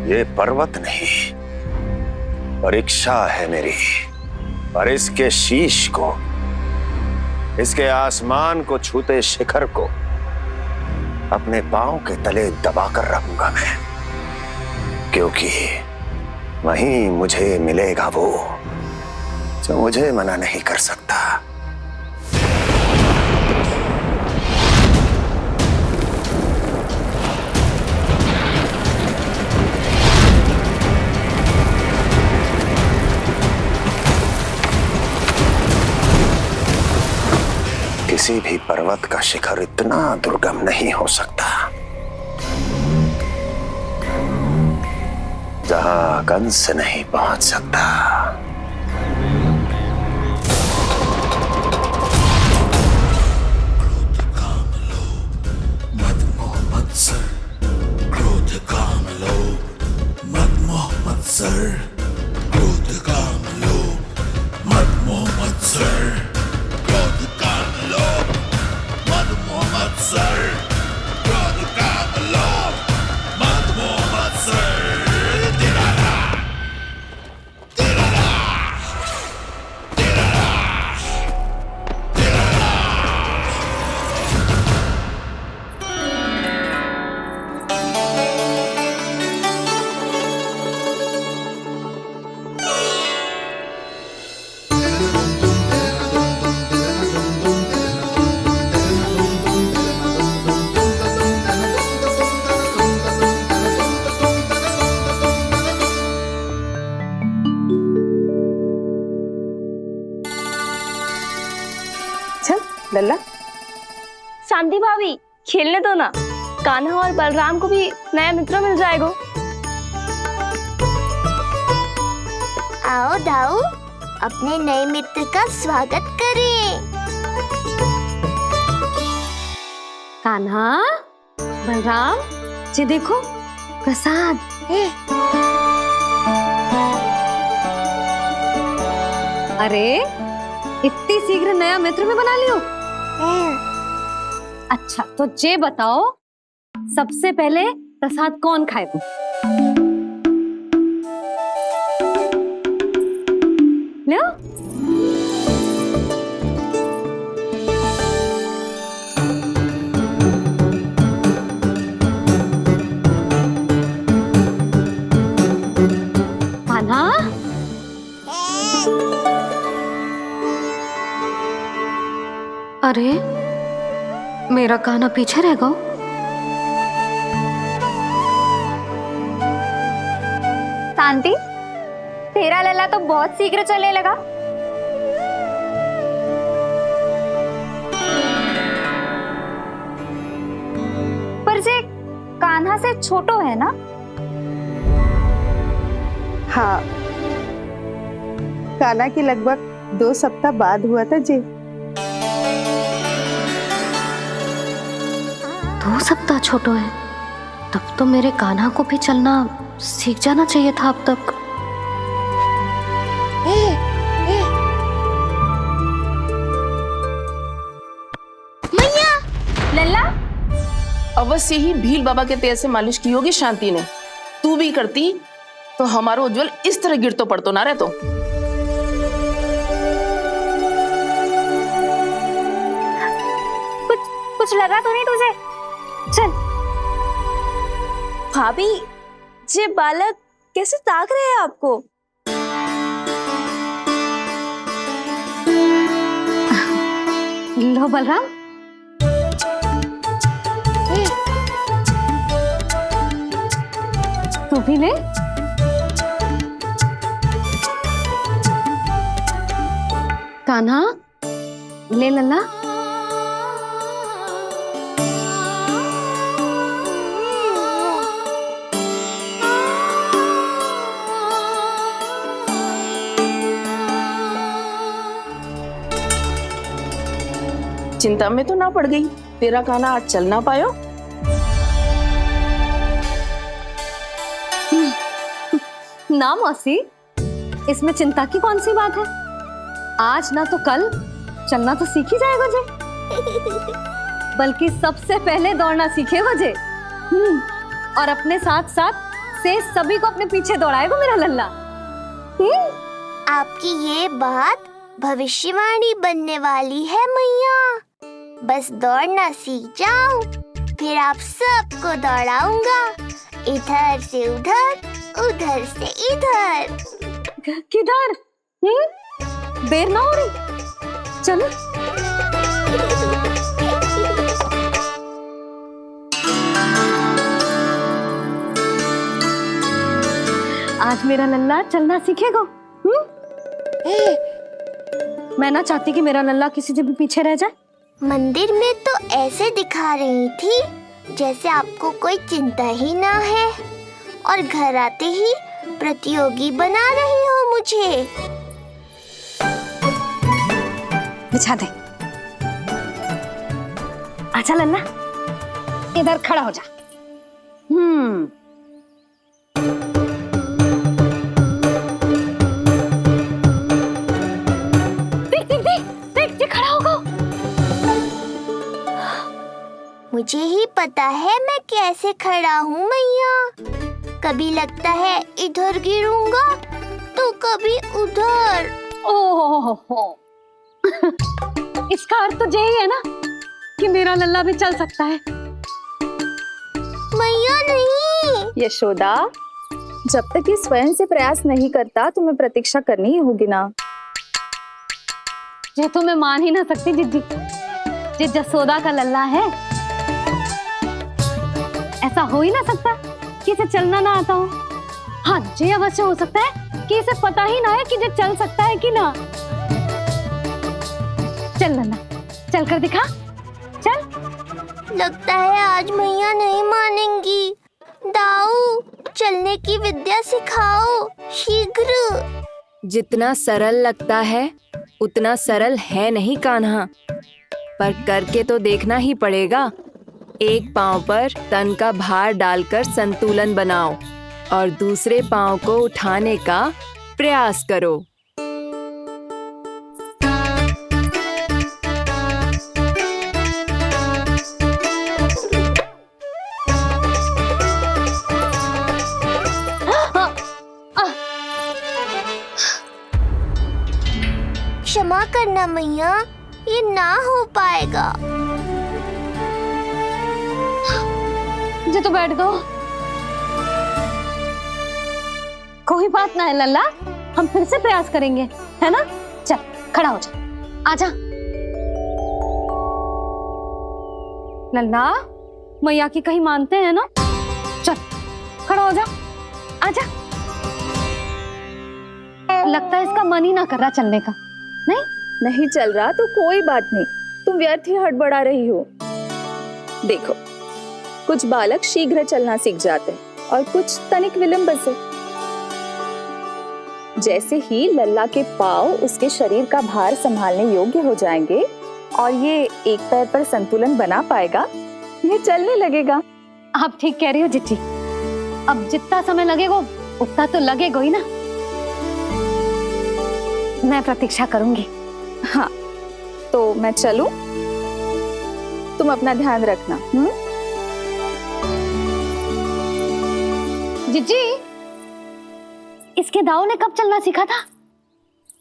ये पर्वत नहीं, परीक्षा है मेरी, और इसके शीश को, इसके आसमान को छूते शिखर को अपने पांव के तले दबाकर रखूंगा मैं, क्योंकि वहीं मुझे मिलेगा वो जो मुझे मना नहीं कर सकता। किसी भी पर्वत का शिखर इतना दुर्गम नहीं हो सकता जहां कंस नहीं पहुंच सकता। क्रोध काम लोभ मद मोह मत्सर, क्रोध काम लोभ मद मोह मत्सर, क्रोध काम लोभ मद मोह मत्सर, क्रोध काम लोभ मद मोह मत्सर। लल्ला, शांति भाभी, खेलने दो ना, कान्हा और बलराम को भी नया मित्र मिल जाएगा। आओ दाऊ, अपने नए मित्र का स्वागत करें। कान्हा, बलराम, जी देखो प्रसाद। अरे इतनी शीघ्र नया मित्र भी बना लियो? अच्छा तो ये बताओ, सबसे पहले प्रसाद कौन खाएगा? ले आओ। कान्हा, अरे मेरा कान्हा पीछे रह गया। शांति, तेरा लल्ला तो बहुत शीघ्र चलने लगा। पर जे कान्हा से छोटो है ना? हाँ, कान्हा की लगभग 2 सप्ताह बाद हुआ था जी। 2 सप्ताह छोटो है, तब तो मेरे कान्हा को भी चलना सीख जाना चाहिए था अब तक। मैया, लल्ला, अवश्य ही भील बाबा के तेल से मालिश की होगी शांति ने। तू भी करती तो हमारा उज्जवल इस तरह गिर तो पड़तो ना रहतो। कुछ लगा तो नहीं तुझे? चल। भाभी, ये बालक कैसे ताक रहे हैं आपको? लो बलराम, तू भी ले। कान्हा, ले लल्ला। चिंता में तो ना पड़ गई, तेरा कान्हा आज चल ना पायो। ना मौसी, इसमें चिंता की कौन सी बात है? आज ना तो कल चलना तो सीख ही जाएगा जे। बल्कि सबसे पहले दौड़ना सीखेगा जे। और अपने साथ साथ से सभी को अपने पीछे दौड़ाएगा मेरा लल्ला। आपकी ये बात भविष्यवाणी बनने वाली है मैया। बस दौड़ना सीख जाऊं, फिर आप सबको दौड़ाऊंगा, इधर से उधर, उधर से इधर। किधर? देर ना हो रही, चलो। आज मेरा लल्ला चलना सीखेगा। मैं ना चाहती कि मेरा लल्ला किसी से भी पीछे रह जाए। मंदिर में तो ऐसे दिखा रही थी जैसे आपको कोई चिंता ही ना है, और घर आते ही प्रतियोगी बना रही हो मुझे। बिछा दे। आजा लल्ला, इधर खड़ा हो जा। देख, खड़ा होगा। मुझे ही पता है मैं कैसे खड़ा हूँ मैया। कभी लगता है इधर गिरूंगा तो कभी उधर। ओह, इसका अर्थ तो यही है ना कि मेरा लल्ला भी चल सकता है। मैया नहीं। यशोदा, जब तक ये स्वयं से प्रयास नहीं करता तुम्हें प्रतीक्षा करनी ही होगी ना। ये तो मैं मान ही ना सकती जिद्दी, ये जसोदा का लल्ला है। ऐसा हो ही ना सकता कि इसे चलना ना आता हो। हाँ, ये अवश्य हो सकता है कि इसे पता ही ना है कि ये चल सकता है कि ना। चल लल्ला, चल कर दिखा, चल। लगता है आज मैया नहीं मानेंगी। दाऊ, चलने की विद्या सिखाओ शीघ्र। जितना सरल लगता है उतना सरल है नहीं कान्हा, पर करके तो देखना ही पड़ेगा। एक पांव पर तन का भार डालकर संतुलन बनाओ और दूसरे पांव को उठाने का प्रयास करो। क्षमा करना मैया, ये ना हो पाएगा। मुझे तो बैठ दो। कोई बात ना है लल्ला, हम फिर से प्रयास करेंगे, है ना? चल खड़ा हो जा, आजा। लल्ला, मैया की कहीं मानते हैं ना? चल खड़ा हो जा, आजा। लगता है इसका मन ही ना कर रहा चलने का। नहीं चल रहा तो कोई बात नहीं, तुम व्यर्थ ही हड़बड़ा रही हो। देखो, कुछ बालक शीघ्र चलना सीख जाते हैं और कुछ तनिक विलंब से। जैसे ही लल्ला के पाँव उसके शरीर का भार संभालने योग्य हो जाएंगे और ये एक पैर पर संतुलन बना पाएगा, ये चलने लगेगा। आप ठीक कह रही हो जिज्जी। अब जितना समय लगेगा उतना तो लगेगा ही ना। मैं प्रतीक्षा करूंगी। हाँ, तो मैं चलूं? तुम अपना ध्यान रखना। जिज्जी, इसके दाऊ ने कब चलना सीखा था?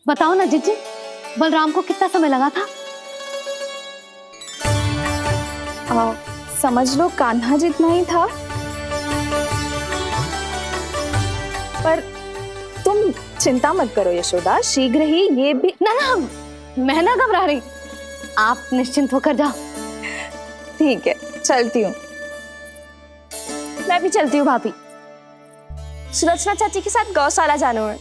बताओ ना जिज्जी। बलराम को कितना समय लगा था? समझ लो कान्हा जितना ही था। पर तुम चिंता मत करो यशोदा, शीघ्र ही ये भी। ना, मैं ना घबरा रही, आप निश्चिंत होकर जाओ। ठीक है, चलती हूँ। मैं भी चलती हूँ भाभी। सुलोचना चाची के साथ गौशाला जाना है।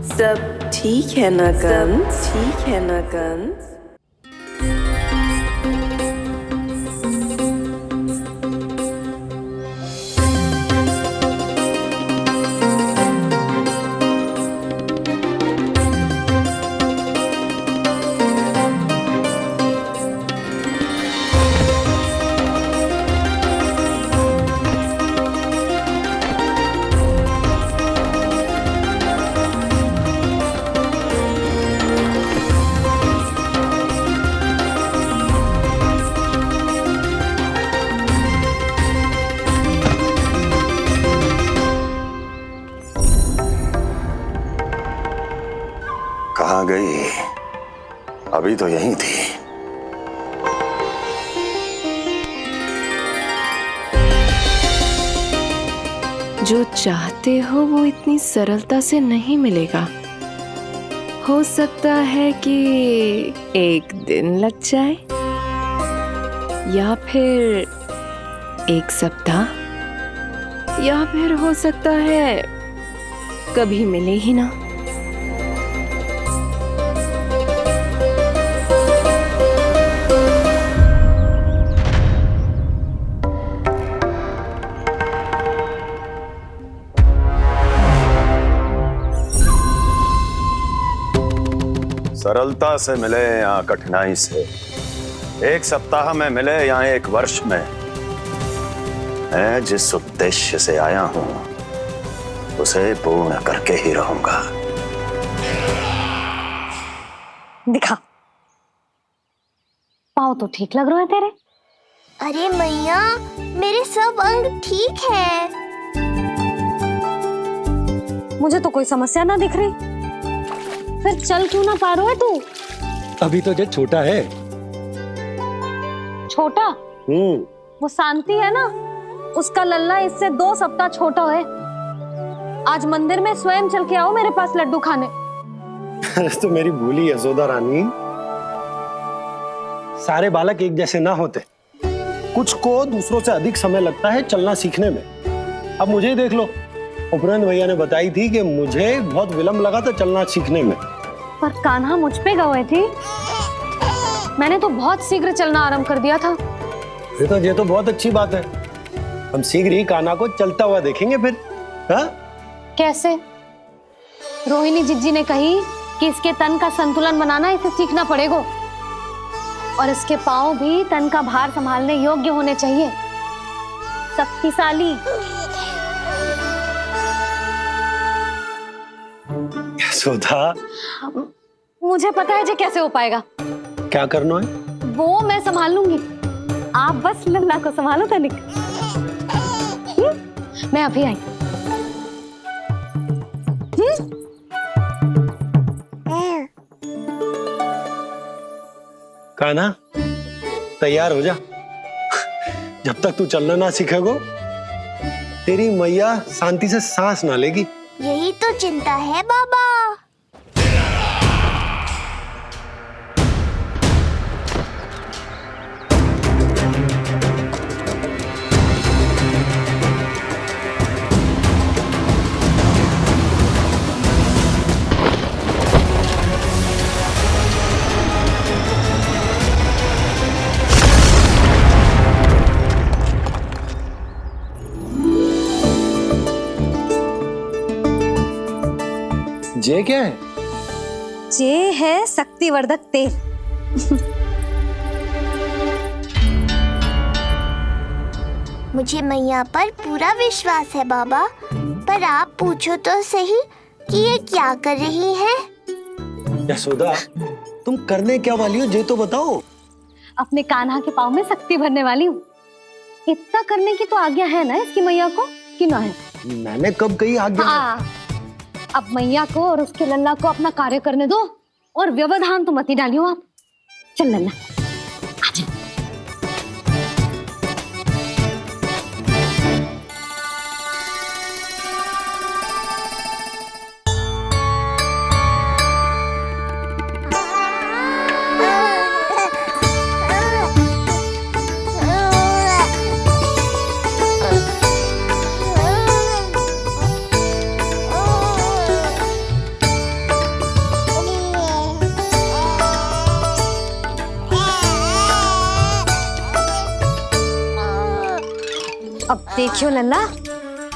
सब ठीक है ना कंस? ठीक है ना कंस? कहाँ गई? अभी तो यहीं थी। जो चाहते हो वो इतनी सरलता से नहीं मिलेगा। हो सकता है कि एक दिन लग जाए या फिर एक सप्ताह, या फिर हो सकता है कभी मिले ही ना। सरलता से मिले या कठिनाई से, एक सप्ताह में मिले या एक वर्ष में, मैं जिस उद्देश्य से आया हूं उसे पूर्ण करके ही रहूंगा। दिखा, पाँव तो ठीक लग रहे हैं तेरे। अरे मैया, मेरे सब अंग ठीक है। मुझे तो कोई समस्या ना दिख रही। फिर चल क्यों ना पा रहा है तू? अभी तो जो छोटा है। छोटा? वो शांति है ना, उसका लल्ला इससे 2 सप्ताह छोटा है। आज मंदिर में स्वयं चल के आओ मेरे पास लड्डू खाने। तो मेरी भूली है यशोदा रानी। सारे बालक एक जैसे ना होते, कुछ को दूसरों से अधिक समय लगता है चलना सीखने में। अब मुझे ही देख लो, उपरांत भैया ने बताई थी कि मुझे बहुत विलंब लगा था चलना सीखने में। पर कान्हा मुझ पे गए थी। मैंने तो बहुत शीघ्र चलना आरंभ कर दिया था। ये तो बहुत अच्छी बात है। हम शीघ्र ही कान्हा को चलता हुआ देखेंगे फिर। हाँ? कैसे? रोहिणी जिज्जी ने कही कि इसके तन का संतुलन बनाना इसे सीखना पड़ेगा और इसके पांव भी तन का भार संभालने योग्य होने चाहिए। शक्तिशाली। यशोदा, मुझे पता है जे कैसे हो पाएगा। क्या करना है? वो मैं संभाल लूंगी। आप बस लल्ला को संभालो तनिक। मैं अभी आई। कान्हा, तैयार हो जा। जब तक तू चलना ना सीखेगो, तेरी मैया शांति से सांस ना लेगी। यही तो चिंता है बाबा। जे क्या है? जे है शक्तिवर्धक तेल। मुझे मैया पर पूरा विश्वास है बाबा, पर आप पूछो तो सही कि ये क्या कर रही है? यशोदा, तुम करने क्या वाली हो जे तो बताओ। अपने कान्हा के पाँव में शक्ति भरने वाली हूँ। इतना करने की तो आज्ञा है ना इसकी मैया को, कि ना है? मैंने कब कही आज्ञा? हाँ, अब मैया को और उसके लल्ला को अपना कार्य करने दो और व्यवधान तो मत ही डालियो आप। चल लल्ला, आजा। अब देखियो लल्ला,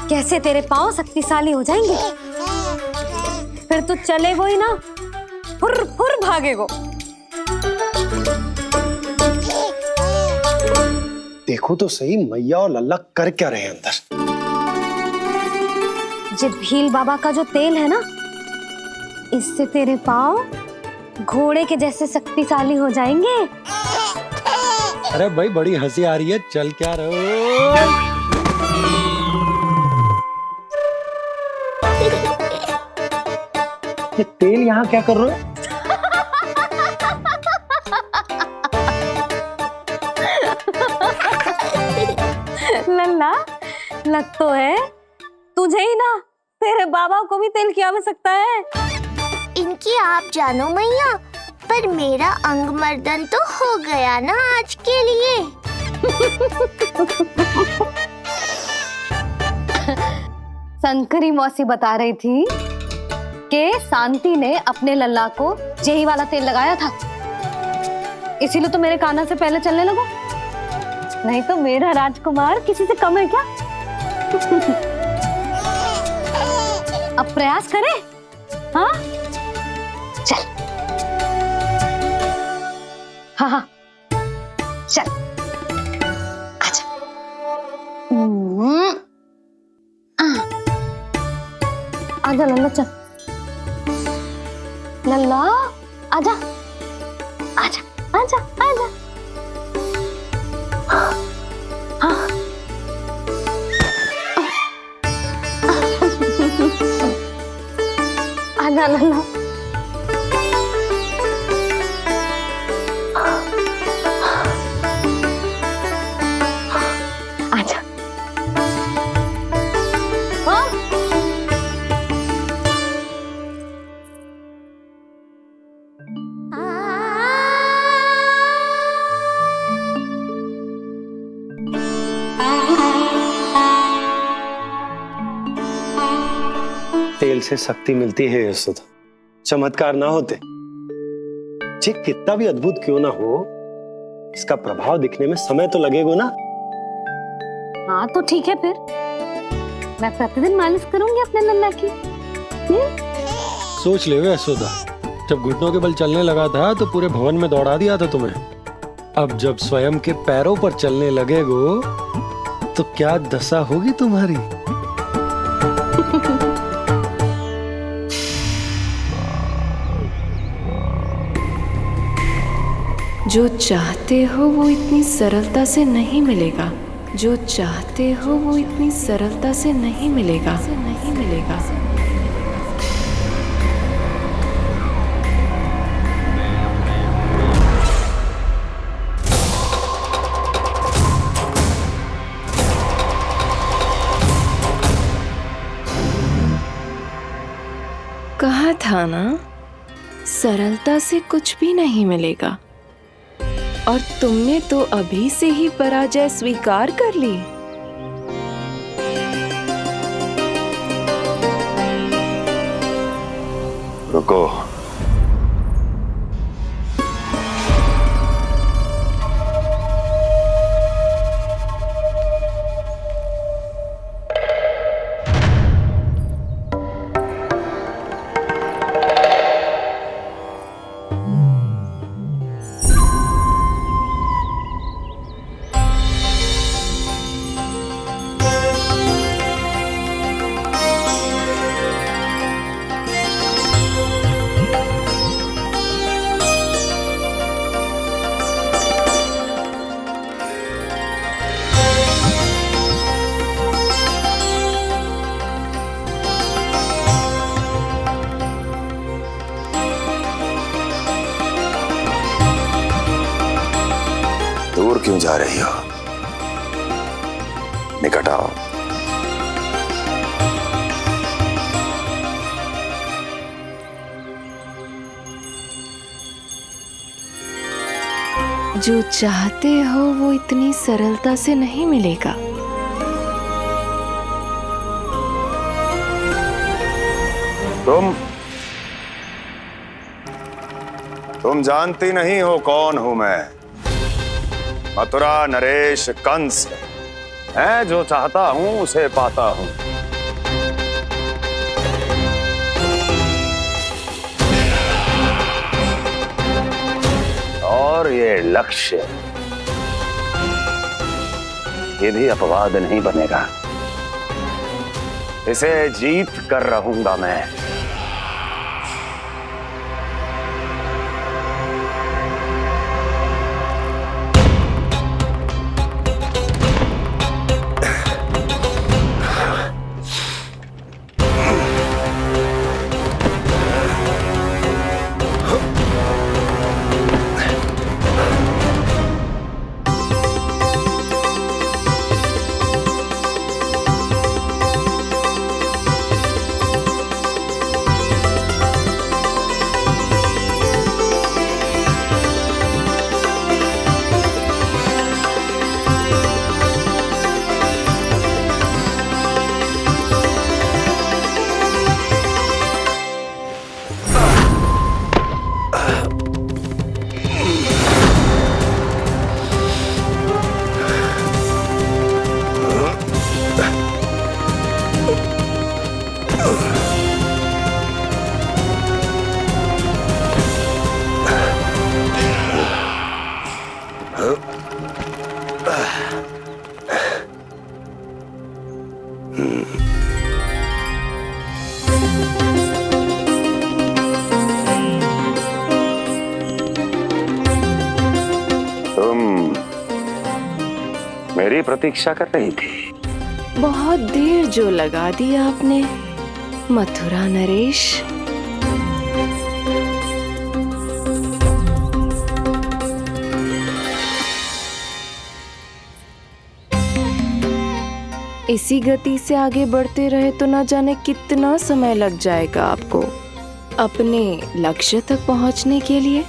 कैसे तेरे पाँव शक्तिशाली हो जाएंगे। फिर तू चलेगो ही ना, फुर फुर भागेगो। देखो तो सही मैया और लल्ला कर क्या रहे हैं अंदर। जो भील बाबा का जो तेल है ना, इससे तेरे पाँव घोड़े के जैसे शक्तिशाली हो जाएंगे। अरे भाई बड़ी हंसी आ रही है, चल क्या रहे हो? ये तेल यहाँ क्या कर रहे हो? लल्ला, लग तो है तुझे ही ना, तेरे बाबा को भी तेल की आवश्यकता है। इनकी आप जानो मैया, पर मेरा अंग मर्दन तो हो गया ना आज के लिए। शंकरी मौसी बता रही थी कि शांति ने अपने लल्ला को यही वाला तेल लगाया था, इसीलिए तो मेरे कान्हा से पहले चलने लगो। नहीं तो मेरा राजकुमार किसी से कम है क्या? अब प्रयास करें? हाँ, चल। हाँ हाँ, चल, आजा। आजा लल्ला, चल लल्ला, आजा आजा आजा आजा। हाँ, आजा लल्ला। आजा। हाँ, तेल से शक्ति मिलती है यशोदा, चमत्कार ना होते, जी कितना भी अद्भुत क्यों ना हो, इसका प्रभाव दिखने में समय तो लगेगा ना। हाँ तो ठीक है, फिर मैं प्रतिदिन मालिश करूंगी अपने लल्ला की। सोच ले यशोदा, जब घुटनों के बल चलने लगा था तो पूरे भवन में दौड़ा दिया था तुम्हें। अब जब स्वयं के पैरों पर चलने लगेगो तो क्या दशा होगी तुम्हारी। जो चाहते हो वो इतनी सरलता से नहीं मिलेगा, जो चाहते हो वो इतनी सरलता से नहीं मिलेगा, नहीं मिलेगा। कहा था ना, सरलता से कुछ भी नहीं मिलेगा। और तुमने तो अभी से ही पराजय स्वीकार कर ली। रुको, क्यों जा रही हो? निकट आओ। जो चाहते हो वो इतनी सरलता से नहीं मिलेगा। तुम जानती नहीं हो कौन हूं मैं। मथुरा नरेश कंस। मैं जो चाहता हूं उसे पाता हूं। और ये लक्ष्य, ये भी अपवाद नहीं बनेगा। इसे जीत कर रहूंगा मैं। मेरी प्रतीक्षा कर रही थी। बहुत देर जो लगा दी आपने मथुरा नरेश। इसी गति से आगे बढ़ते रहे तो ना जाने कितना समय लग जाएगा आपको अपने लक्ष्य तक पहुंचने के लिए।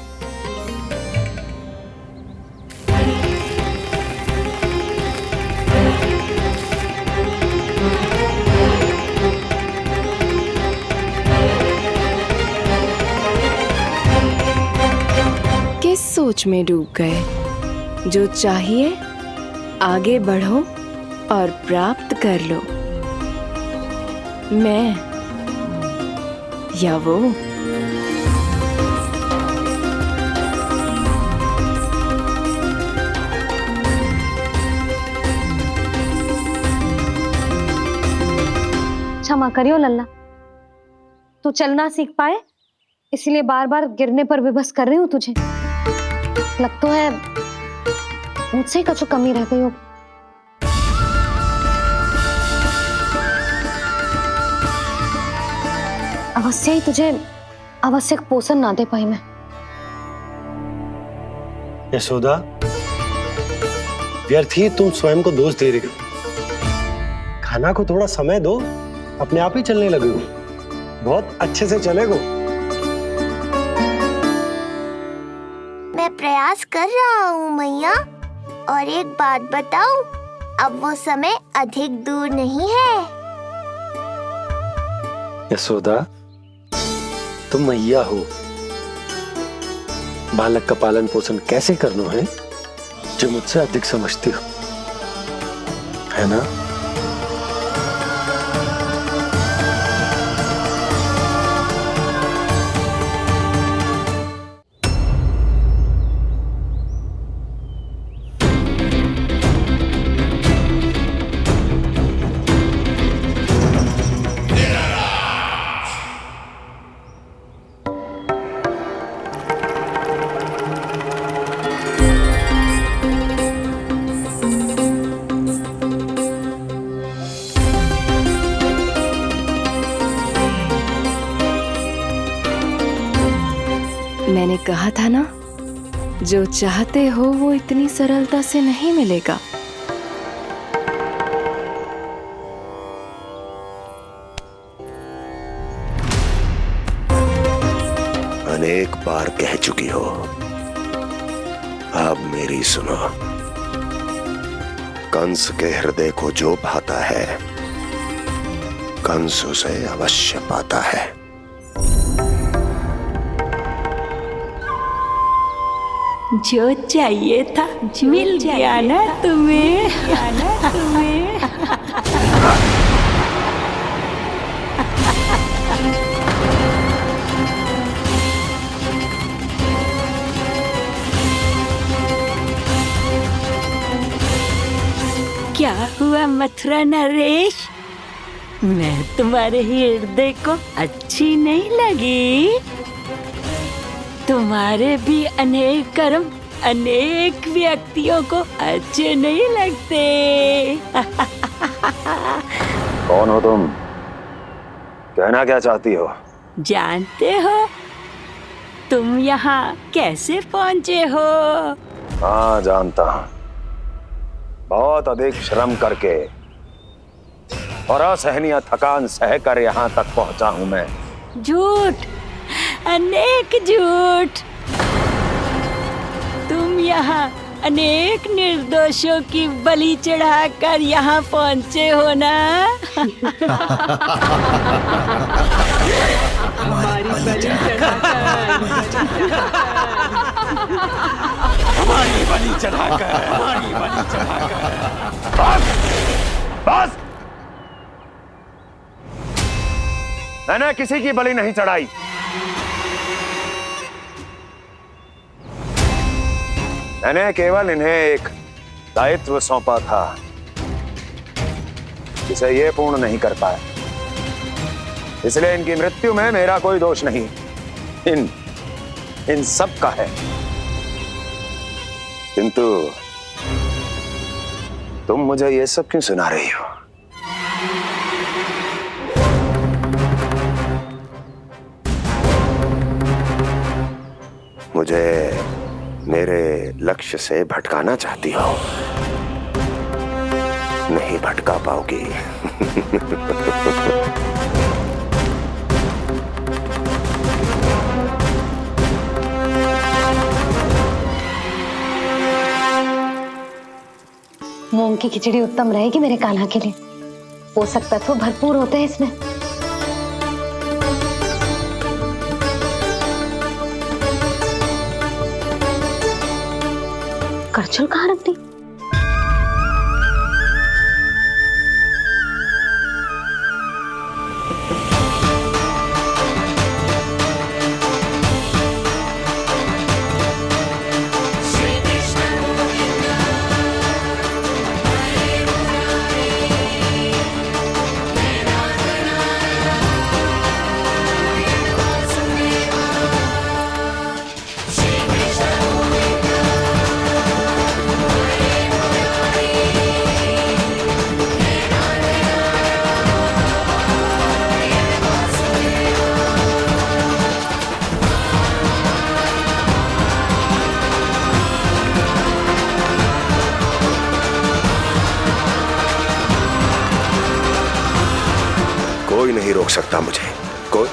किस सोच में डूब गए? जो चाहिए आगे बढ़ो और प्राप्त कर लो। मैं या वो? क्षमा करियो लल्ला, तू चलना सीख पाए इसलिए बार बार गिरने पर विवश कर रही हूँ तुझे। लगता है मुझसे कुछ कमी रह गई हो। अवश्य ही तुझे आवश्यक पोषण ना दे पाई मैं। यशोदा, व्यर्थ ही तुम स्वयं को दोष दे रही हो। खाना को थोड़ा समय दो, अपने आप ही चलने लगेगो। बहुत अच्छे से चलेगो। मैं प्रयास कर रहा हूँ मैया। और एक बात बताऊं, अब वो समय अधिक दूर नहीं है। यशोदा, तुम मैया हो। बालक का पालन पोषण कैसे करना है जो मुझसे अधिक समझती हो, है ना? मैंने कहा था ना, जो चाहते हो वो इतनी सरलता से नहीं मिलेगा। अनेक बार कह चुकी हो, अब मेरी सुनो। कंस के हृदय को जो भाता है, कंस उसे अवश्य पाता है। जो चाहिए था मिल गया ना तुम्हें। क्या हुआ मथुरा नरेश, मैं तुम्हारे हृदय को अच्छी नहीं लगी? तुम्हारे भी अनेक कर्म अनेक व्यक्तियों को अच्छे नहीं लगते। कौन हो तुम? कहना क्या चाहती हो? जानते हो तुम यहाँ कैसे पहुँचे हो? हाँ जानता हूँ, बहुत अधिक श्रम करके और असहनीय थकान सहकर यहाँ तक पहुँचा हूँ मैं। झूठ, अनेक झूठ। तुम यहाँ अनेक निर्दोषों की बलि चढ़ाकर यहाँ पहुँचे हो ना? हमारी बलि चढ़ाकर बस! मैंने किसी की बलि नहीं चढ़ाई। मैंने केवल इन्हें एक दायित्व सौंपा था जिसे ये पूर्ण नहीं कर पाए, इसलिए इनकी मृत्यु में मेरा कोई दोष नहीं, इन सब का है। किंतु तुम मुझे ये सब क्यों सुना रही हो? मुझे मेरे लक्ष्य से भटकाना चाहती हो? नहीं भटका पाओगी। मूंग की खिचड़ी उत्तम रहेगी मेरे कान्हा के लिए। पोषक तत्व भरपूर होते हैं इसमें। करछुल कहाँ रख दी? कोई नहीं रोक सकता मुझे, कोई।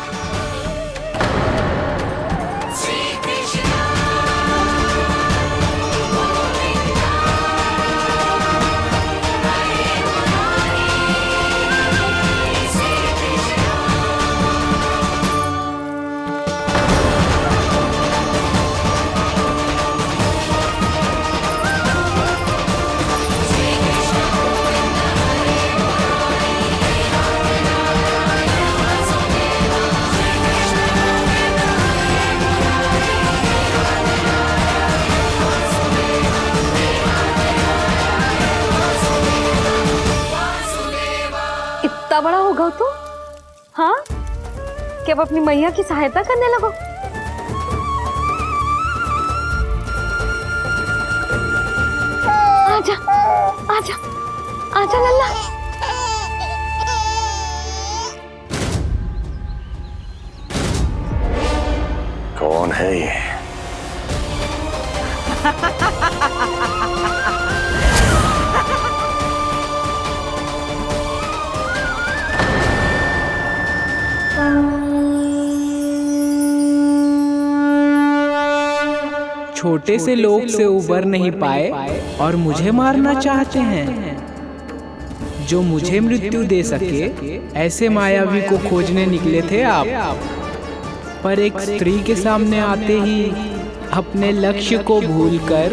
इतना बड़ा हो गया तू? हाँ, कि अब अपनी मैया की सहायता करने लगो। आजा, आजा, आजा लल्ला। कौन है ये? छोटे से लोग से उबर नहीं पाए और मुझे मारना चाहते हैं। जो मुझे मृत्यु दे सके ऐसे मायावी को खोजने निकले थे आप, पर एक स्त्री के सामने आते ही अपने लक्ष्य को भूलकर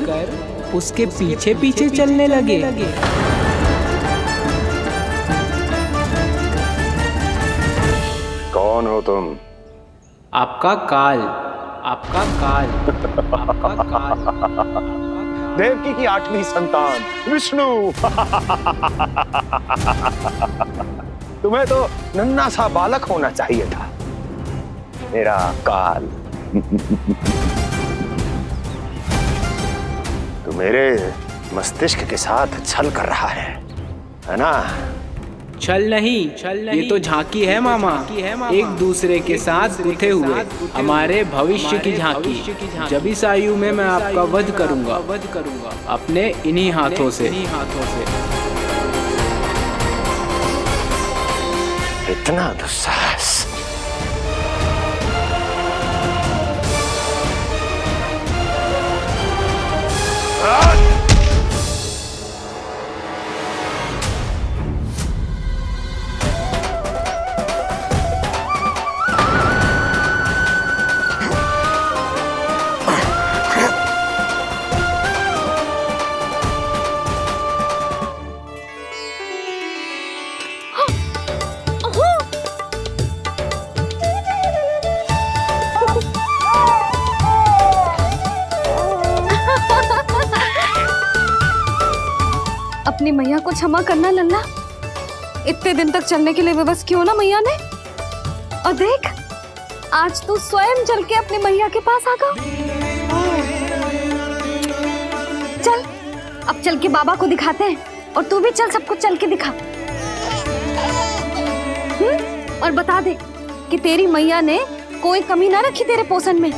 उसके पीछे पीछे चलने लगे। कौन हो तुम? आपका काल, आपका काल, आपका काल। देवकी की 8वीं संतान विष्णु। तुम्हें तो नन्हा सा बालक होना चाहिए था, मेरा काल। तू मेरे मस्तिष्क के साथ छल कर रहा है ना? छल नहीं, ये तो झांकी है मामा। एक दूसरे के साथ गुथे हुए हमारे भविष्य की झांकी। जब इस आयु में मैं आपका वध करूंगा अपने इन्हीं हाथों से। इतना दुस्साहस! अपनी मैया को क्षमा करना लल्ला। इतने दिन तक चलने के लिए विवश क्यों ना मैया ने। और देख, आज तू स्वयं चल के अपनी मैया के पास आ गया। चल, अब चल के बाबा को दिखाते हैं। और तू भी चल, सबको चल के दिखा। और बता दे कि तेरी मैया ने कोई कमी ना रखी तेरे पोषण में।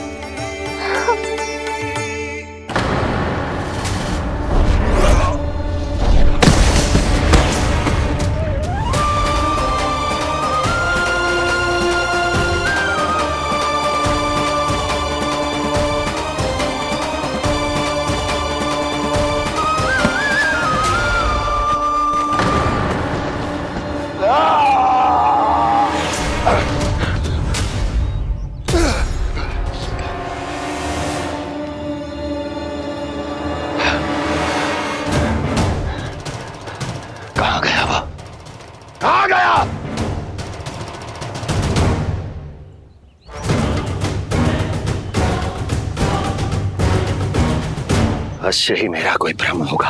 अवश्य ही मेरा कोई भ्रम होगा।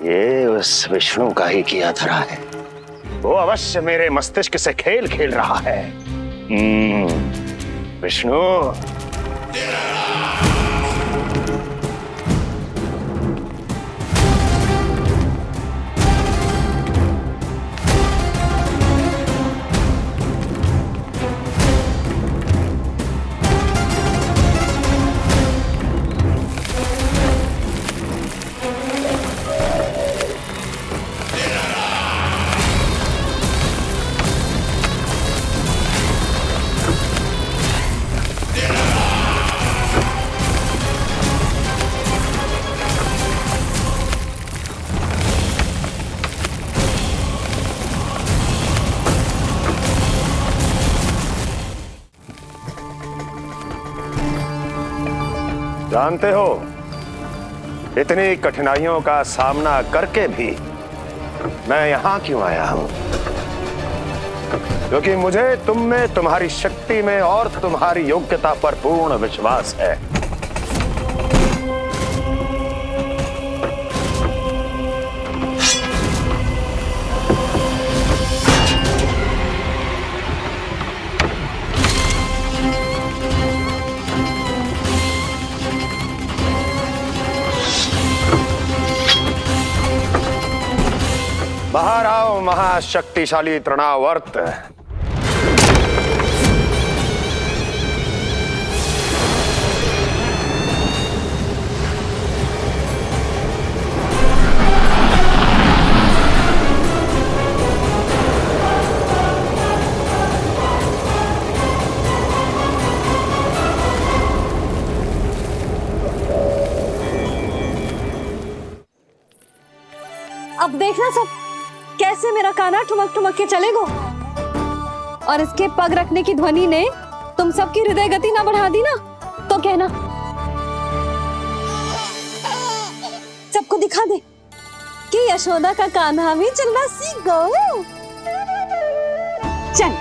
ये उस विष्णु का ही किया धरा है। वो अवश्य मेरे मस्तिष्क से खेल खेल रहा है। विष्णु, जानते हो, इतनी कठिनाइयों का सामना करके भी मैं यहां क्यों आया हूं? क्योंकि मुझे तुम में, तुम्हारी शक्ति में और तुम्हारी योग्यता पर पूर्ण विश्वास है। बाहर आओ। जाओ महाशक्तिशाली तृणावर्त। अब देखना सब कैसे मेरा कान्हा ठुमक ठुमक के चलेगो, और इसके पग रखने की ध्वनि ने तुम सबकी हृदय गति ना बढ़ा दी ना, तो कहना सबको दिखा दे कि यशोदा का कान्हा भी चलना सीख गो। चल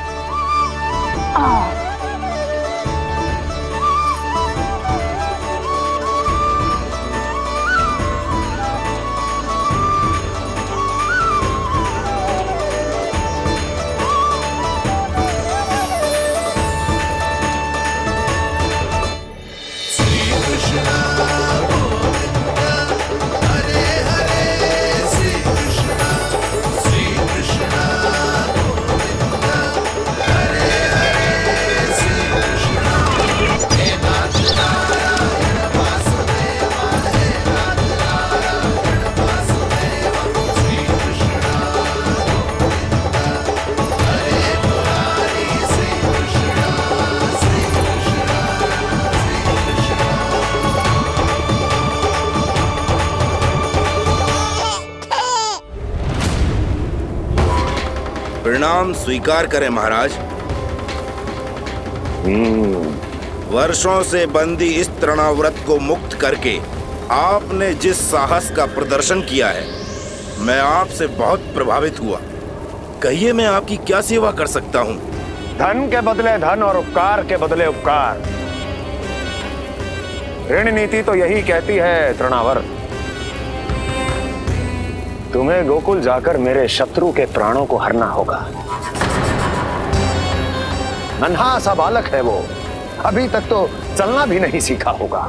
प्रणाम स्वीकार करें महाराज। वर्षों से बंदी इस तृणाव्रत को मुक्त करके आपने जिस साहस का प्रदर्शन किया है, मैं आपसे बहुत प्रभावित हुआ। कहिए मैं आपकी क्या सेवा कर सकता हूँ? धन के बदले धन और उपकार के बदले उपकार, ऋण नीति तो यही कहती है तृणावर्त। तुम्हें गोकुल जाकर मेरे शत्रु के प्राणों को हरना होगा। नन्हा सा बालक है वो, अभी तक तो चलना भी नहीं सीखा होगा।